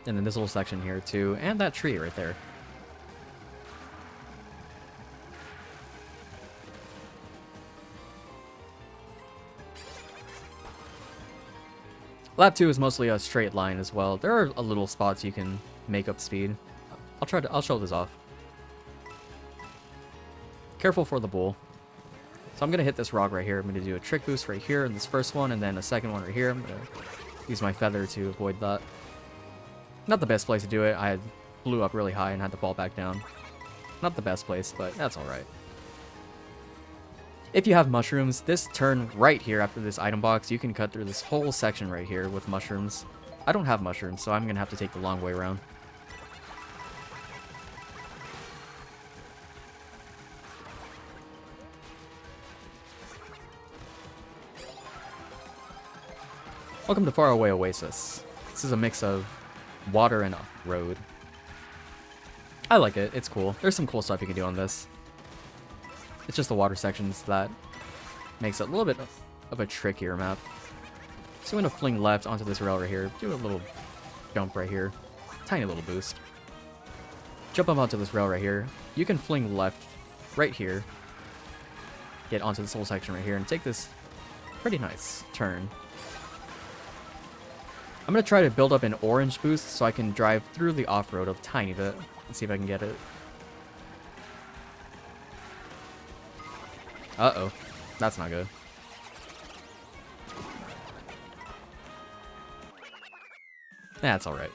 And then this little section here too, and that tree right there. Lap 2 is mostly a straight line as well. There are a little spots you can make up speed. I'll show this off. Careful for the bull. So I'm gonna hit this rock right here. I'm gonna do a trick boost right here in this first one, and then a second one right here. I'm gonna use my feather to avoid that. Not the best place to do it. I flew up really high and had to fall back down. Not the best place, but that's alright. If you have mushrooms, this turn right here after this item box, you can cut through this whole section right here with mushrooms. I don't have mushrooms, so I'm going to have to take the long way around. Welcome to Faraway Oasis. This is a mix of water and road. I like it. It's cool. There's some cool stuff you can do on this. It's just the water sections that makes it a little bit of a trickier map. So I'm going to fling left onto this rail right here. Do a little jump right here. Tiny little boost. Jump up onto this rail right here. You can fling left right here. Get onto this whole section right here and take this pretty nice turn. I'm going to try to build up an orange boost so I can drive through the off-road a tiny bit. Let's see if I can get it. Uh-oh. That's not good. That's alright.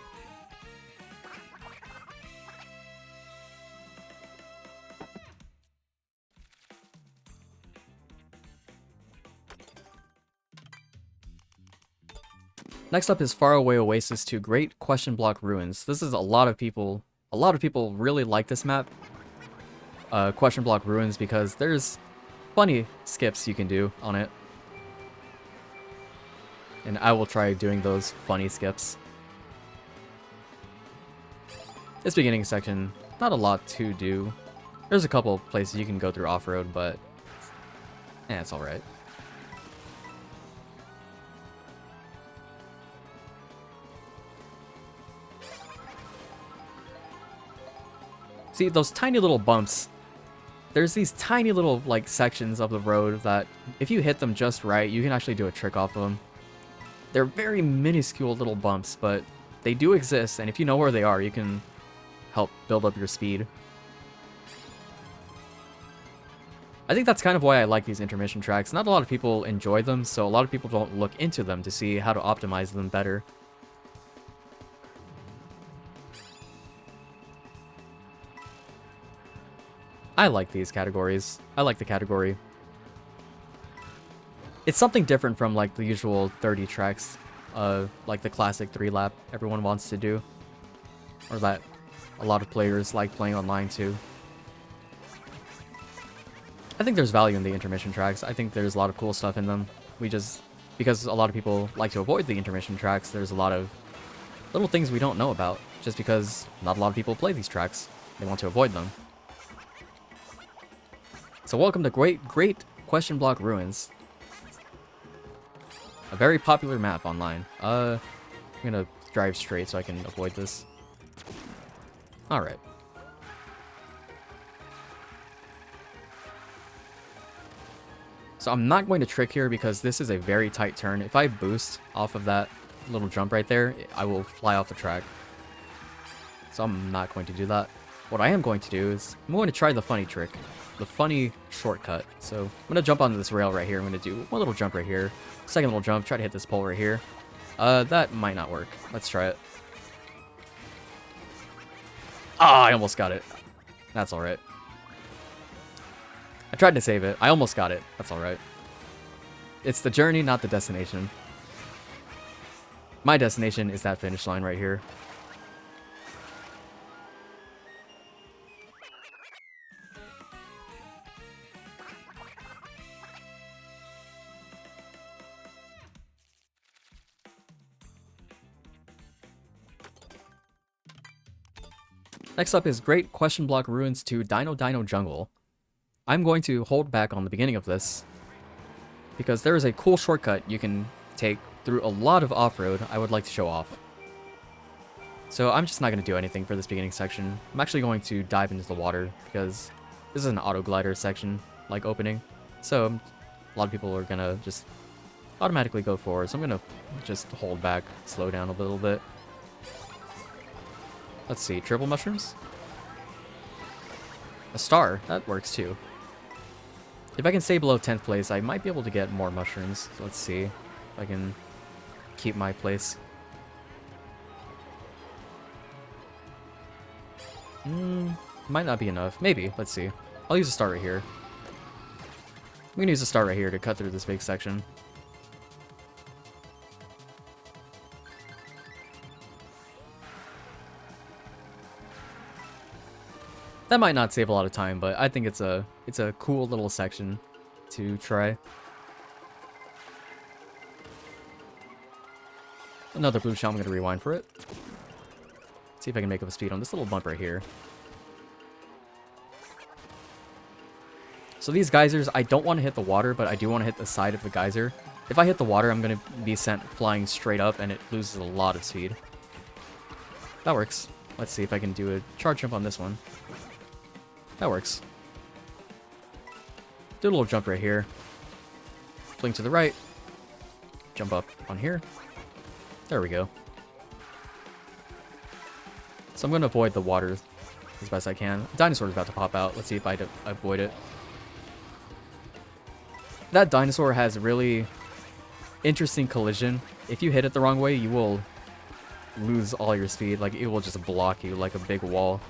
Next up is Faraway Oasis to Great Question Block Ruins. This is a lot of people really like this map. Question Block Ruins because there's funny skips you can do on it. And I will try doing those funny skips. This beginning section, not a lot to do. There's a couple places you can go through off-road, but it's alright. See, those tiny little bumps, there's these tiny little, like, sections of the road that, if you hit them just right, you can actually do a trick off of them. They're very minuscule little bumps, but they do exist, and if you know where they are, you can help build up your speed. I think that's kind of why I like these intermission tracks. Not a lot of people enjoy them, so a lot of people don't look into them to see how to optimize them better. I like these categories. I like the category. It's something different from like the usual 30 tracks, like the classic 3-lap everyone wants to do, or that a lot of players like playing online too. I think there's value in the intermission tracks. I think there's a lot of cool stuff in them. Because a lot of people like to avoid the intermission tracks, there's a lot of little things we don't know about, just because not a lot of people play these tracks. They want to avoid them. So welcome to Great Question Block Ruins. A very popular map online. I'm gonna drive straight so I can avoid this. Alright. So I'm not going to trick here because this is a very tight turn. If I boost off of that little jump right there, I will fly off the track. So I'm not going to do that. What I am going to do is I'm going to try the funny trick. The funny shortcut. So I'm going to jump onto this rail right here. I'm going to do one little jump right here. Second little jump. Try to hit this pole right here. That might not work. Let's try it. Ah, I almost got it. That's alright. I tried to save it. I almost got it. That's alright. It's the journey, not the destination. My destination is that finish line right here. Next up is Great Question Block Ruins to Dino Dino Jungle. I'm going to hold back on the beginning of this because there is a cool shortcut you can take through a lot of off-road I would like to show off. So I'm just not going to do anything for this beginning section. I'm actually going to dive into the water because this is an auto glider section, like opening. So a lot of people are going to just automatically go forward. So I'm going to just hold back, slow down a little bit. Let's see, triple mushrooms? A star, that works too. If I can stay below 10th place, I might be able to get more mushrooms. So let's see if I can keep my place. Might not be enough. Maybe, let's see. I'll use a star right here. We can use a star right here to cut through this big section. That might not save a lot of time, but I think it's a cool little section to try. Another blue shell, I'm going to rewind for it. See if I can make up a speed on this little bump right here. So these geysers, I don't want to hit the water, but I do want to hit the side of the geyser. If I hit the water, I'm going to be sent flying straight up, and it loses a lot of speed. That works. Let's see if I can do a charge jump on this one. That works. Do a little jump right here. Fling to the right. Jump up on here. There we go. So I'm going to avoid the water as best I can. Dinosaur is about to pop out. Let's see if I avoid it. That dinosaur has really interesting collision. If you hit it the wrong way, you will lose all your speed. Like, it will just block you like a big wall.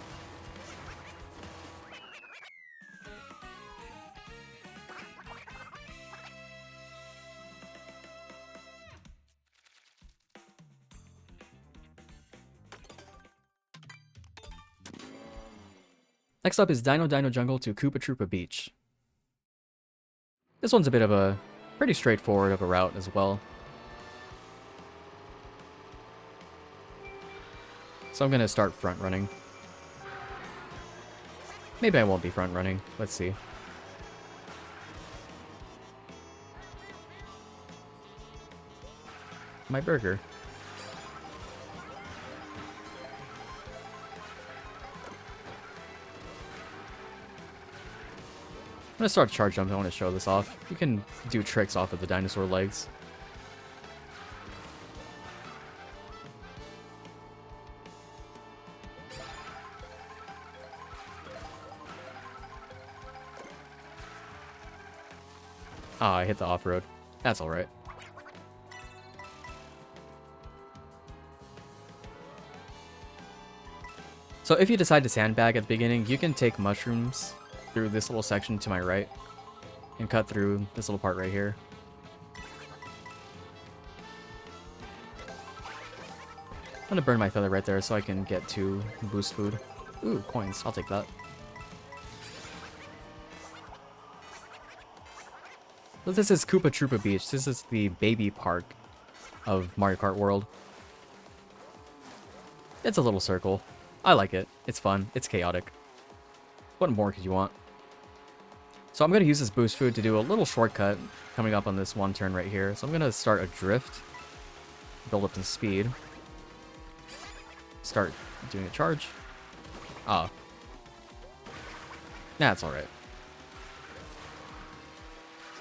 Next up is Dino Dino Jungle to Koopa Troopa Beach. This one's a bit of a pretty straightforward of a route as well. So I'm going to start front running. Maybe I won't be front running. Let's see. My burger. I'm gonna start a charge jump. I want to show this off. You can do tricks off of the dinosaur legs. Ah, I hit the off-road. That's alright. So if you decide to sandbag at the beginning, you can take mushrooms through this little section to my right and cut through this little part right here. I'm gonna burn my feather right there so I can get to boost food. Ooh, coins. I'll take that. So this is Koopa Troopa Beach. This is the baby park of Mario Kart World. It's a little circle. I like it. It's fun. It's chaotic. What more could you want? So I'm going to use this boost food to do a little shortcut coming up on this one turn right here. So I'm going to start a drift, build up some speed, start doing a charge. Ah. That's alright.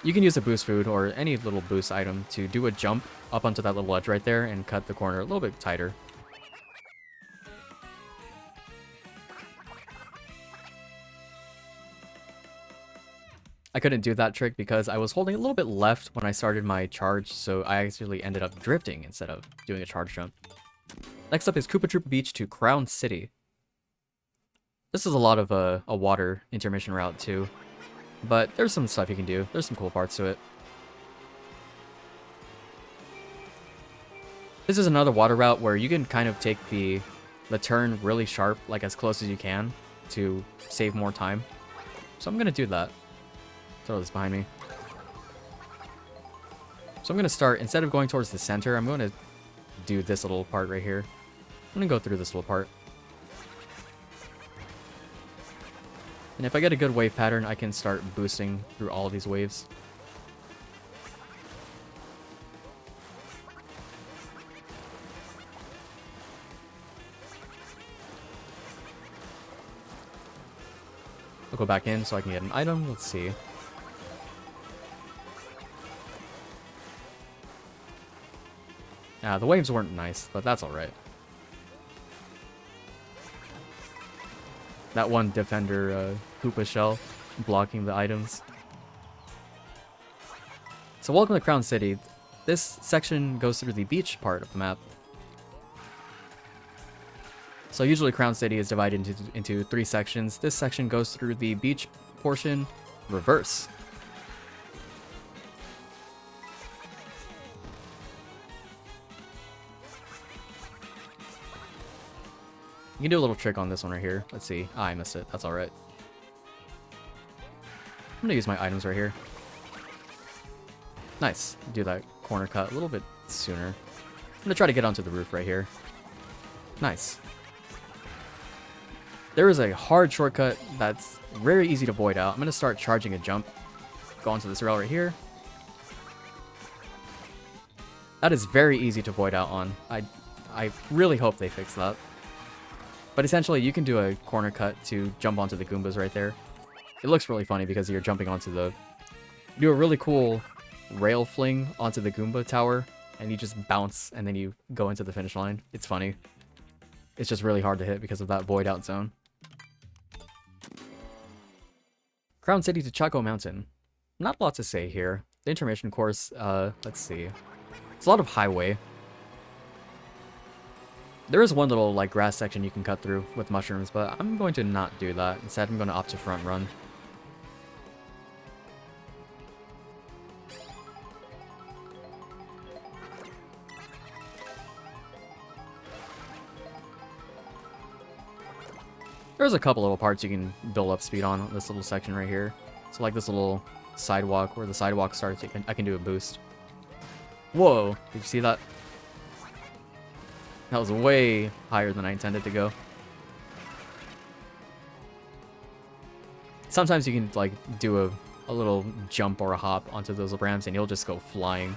You can use a boost food or any little boost item to do a jump up onto that little ledge right there and cut the corner a little bit tighter. I couldn't do that trick because I was holding a little bit left when I started my charge, so I actually ended up drifting instead of doing a charge jump. Next up is Koopa Troopa Beach to Crown City. This is a lot of a water intermission route too. But there's some stuff you can do. There's some cool parts to it. This is another water route where you can kind of take the turn really sharp, like as close as you can, to save more time. So I'm going to do that. Throw this behind me. So I'm going to start, instead of going towards the center, I'm going to do this little part right here. I'm going to go through this little part. And if I get a good wave pattern, I can start boosting through all of these waves. I'll go back in so I can get an item. Let's see. The waves weren't nice, but that's alright. That one defender Hoopa shell blocking the items. So welcome to Crown City. This section goes through the beach part of the map. So usually Crown City is divided into 3 sections. This section goes through the beach portion reverse. You can do a little trick on this one right here. Let's see. Ah, I missed it. That's alright. I'm gonna use my items right here. Nice. Do that corner cut a little bit sooner. I'm gonna try to get onto the roof right here. Nice. There is a hard shortcut that's very easy to void out. I'm gonna start charging a jump. Go onto this rail right here. That is very easy to void out on. I really hope they fix that. But essentially, you can do a corner cut to jump onto the Goombas right there. It looks really funny because you're jumping onto the... You do a really cool rail fling onto the Goomba tower, and you just bounce, and then you go into the finish line. It's funny. It's just really hard to hit because of that void out zone. Crown City to Chaco Mountain. Not a lot to say here. The intermission course, let's see. It's a lot of highway. There is one little, like, grass section you can cut through with mushrooms, but I'm going to not do that. Instead, I'm going to opt to front run. There's a couple little parts you can build up speed on this little section right here. So, like this little sidewalk, where the sidewalk starts, I can do a boost. Whoa! Did you see that? That was way higher than I intended to go. Sometimes you can, like, do a little jump or a hop onto those ramps and you'll just go flying.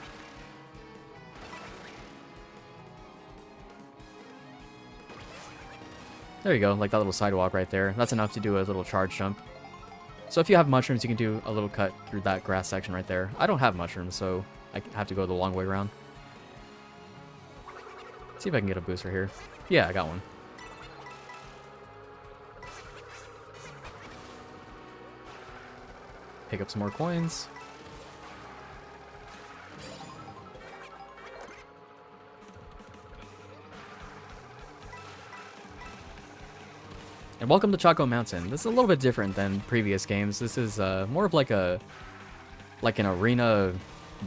There you go, like that little sidewalk right there. That's enough to do a little charge jump. So if you have mushrooms, you can do a little cut through that grass section right there. I don't have mushrooms, so I have to go the long way around. See if I can get a boost right here. Yeah, I got one. Pick up some more coins. And welcome to Chaco Mountain. This is a little bit different than previous games. This is more of like an arena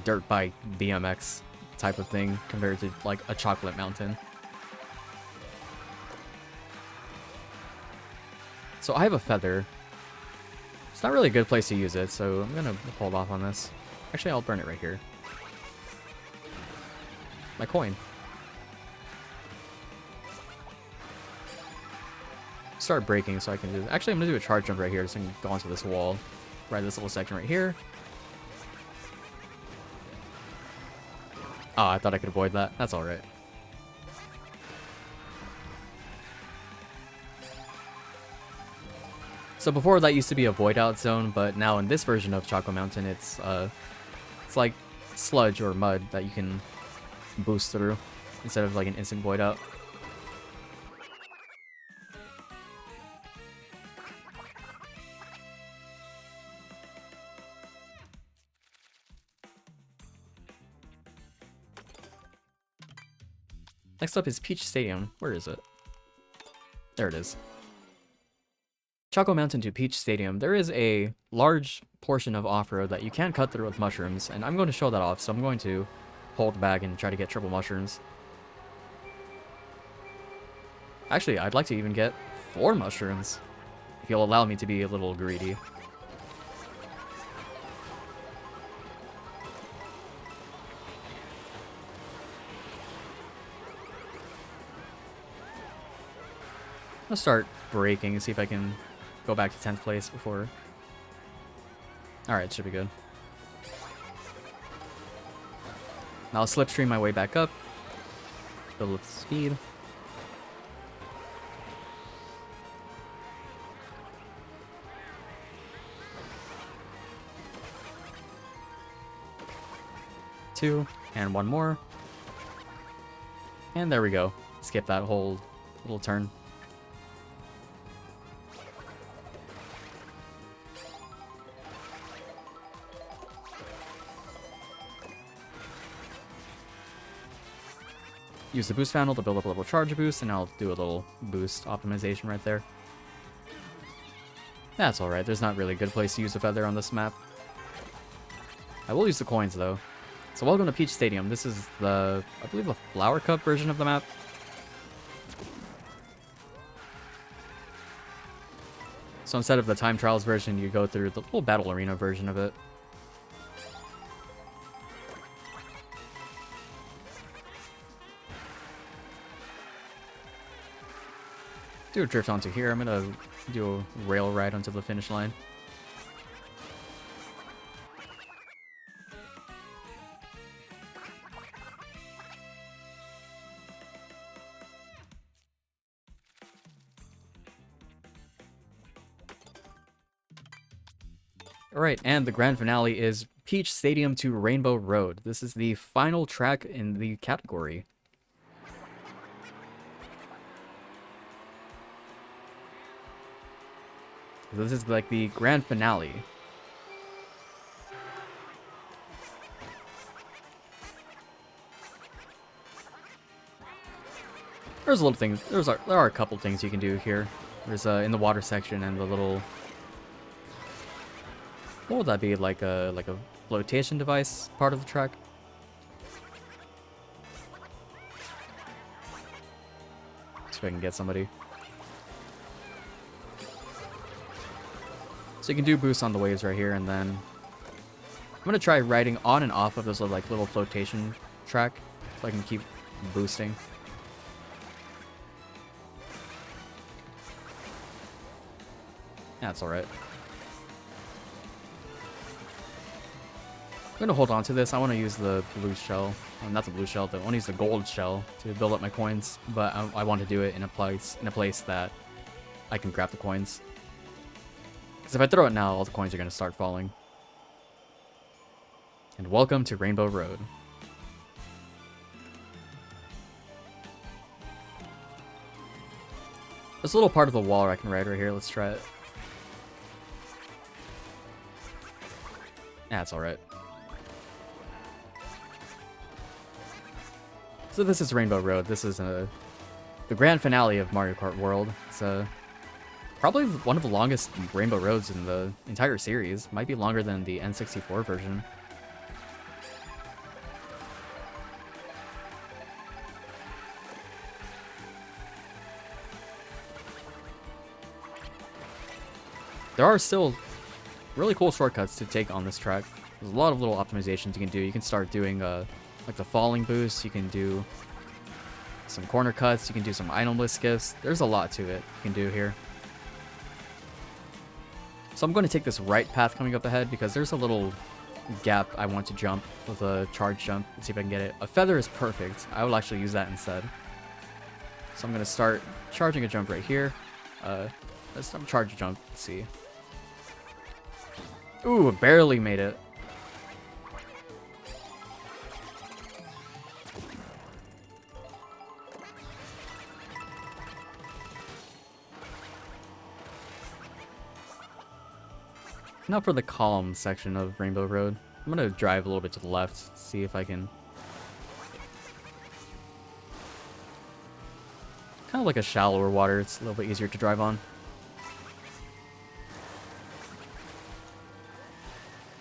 dirt bike BMX type of thing compared to like a chocolate mountain. So I have a feather. It's not really a good place to use it, so I'm gonna hold off on this. Actually, I'll burn it right here. My coin. Start braking so I can do... Actually, I'm gonna do a charge jump right here so I can go onto this wall. Right, this little section right here. Oh, I thought I could avoid that. That's alright. So before that used to be a void out zone, but now in this version of Chaco Mountain, it's like sludge or mud that you can boost through instead of like an instant void out. Next up is Peach Stadium. Where is it? There it is. Choco Mountain to Peach Stadium, there is a large portion of off-road that you can cut through with mushrooms, and I'm going to show that off, so I'm going to hold back and try to get triple mushrooms. Actually, I'd like to even get 4 mushrooms, if you'll allow me to be a little greedy. I'll start braking and see if I can go back to 10th place before... Alright, should be good. Now I'll slipstream my way back up. Build up speed. Two, and one more. And there we go. Skip that whole little turn. Use the boost panel to build up a little charge boost, and I'll do a little boost optimization right there. That's alright, there's not really a good place to use the feather on this map. I will use the coins though. So welcome to Peach Stadium. This is the, I believe, the Flower Cup version of the map. So instead of the time trials version, you go through the little battle arena version of it. Do a drift onto here. I'm gonna do a rail ride onto the finish line. Alright, and the grand finale is Peach Stadium to Rainbow Road. This is the final track in the category. This is like the grand finale. There's a little things. There are a couple things you can do here. There's in the water section and the little. What would that be? Like a flotation device part of the track. See if I can get somebody. So you can do boosts on the waves right here, and then I'm gonna try riding on and off of this little flotation track, so I can keep boosting. That's alright. I'm gonna hold on to this. I want to use the blue shell. Well, not the blue shell, though. I want to use the gold shell to build up my coins, but I want to do it in a place that I can grab the coins. Because if I throw it now, all the coins are going to start falling. And welcome to Rainbow Road. There's a little part of the wall I can ride right here. Let's try it. Yeah, it's alright. So this is Rainbow Road. This is the grand finale of Mario Kart World. It's probably one of the longest Rainbow Roads in the entire series. Might be longer than the N64 version. There are still really cool shortcuts to take on this track. There's a lot of little optimizations you can do. You can start doing like the falling boost. You can do some corner cuts. You can do some itemless skips. There's a lot to it you can do here. So I'm going to take this right path coming up ahead because there's a little gap I want to jump with a charge jump. Let's see if I can get it. A feather is perfect. I will actually use that instead. So I'm going to start charging a jump right here. Let's charge a jump. Let's see. Ooh, barely made it. Now for the calm section of Rainbow Road. I'm going to drive a little bit to the left, see if I can... Kind of like a shallower water, it's a little bit easier to drive on.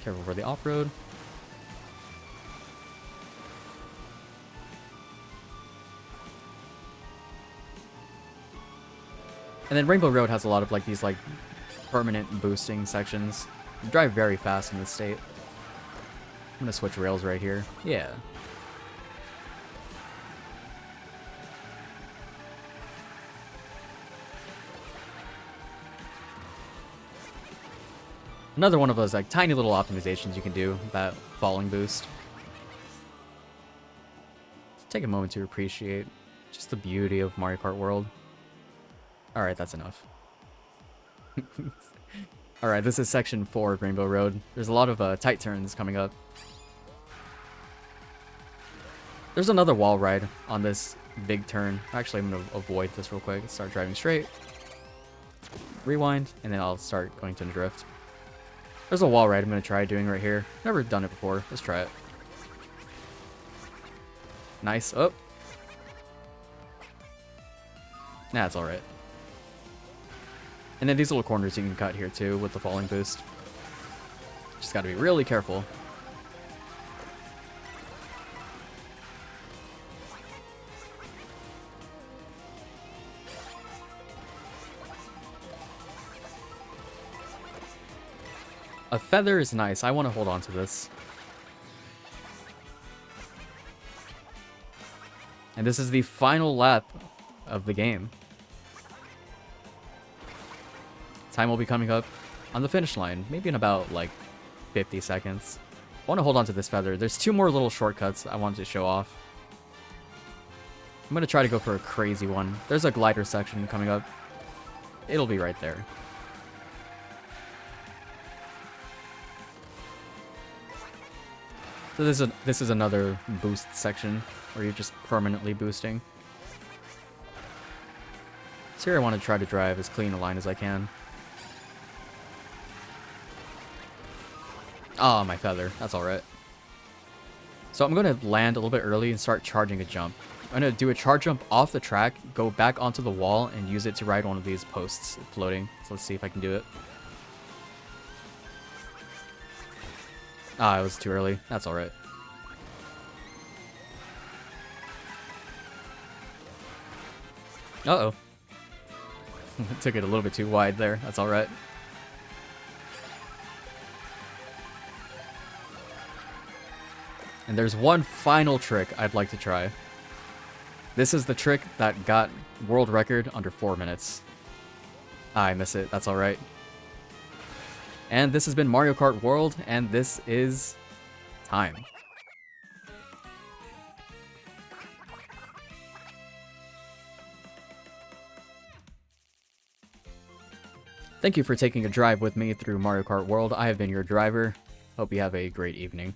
Careful for the off-road. And then Rainbow Road has a lot of like these like permanent boosting sections. You drive very fast in this state. I'm gonna switch rails right here. Yeah. Another one of those like tiny little optimizations you can do, that falling boost. Take a moment to appreciate just the beauty of Mario Kart World. Alright, that's enough. Alright, this is section 4 of Rainbow Road. There's a lot of tight turns coming up. There's another wall ride on this big turn. Actually, I'm going to avoid this real quick. Start driving straight. Rewind, and then I'll start going to drift. There's a wall ride I'm going to try doing right here. Never done it before. Let's try it. Nice. Oh. Nah, it's alright. And then these little corners you can cut here too with the falling boost. Just gotta be really careful. A feather is nice. I want to hold on to this. And this is the final lap of the game. Time will be coming up on the finish line, maybe in about like 50 seconds. I want to hold on to this feather. There's 2 more little shortcuts I wanted to show off. I'm going to try to go for a crazy one. There's a glider section coming up. It'll be right there. So this is another boost section where you're just permanently boosting. So here I want to try to drive as clean a line as I can. Oh, my feather. That's alright. So I'm going to land a little bit early and start charging a jump. I'm going to do a charge jump off the track, go back onto the wall, and use it to ride one of these posts floating. So let's see if I can do it. Ah, it was too early. That's alright. Uh-oh. Took it a little bit too wide there. That's alright. And there's one final trick I'd like to try. This is the trick that got world record under 4 minutes. I miss it. That's alright. And this has been Mario Kart World, and this is time. Thank you for taking a drive with me through Mario Kart World. I have been your driver. Hope you have a great evening.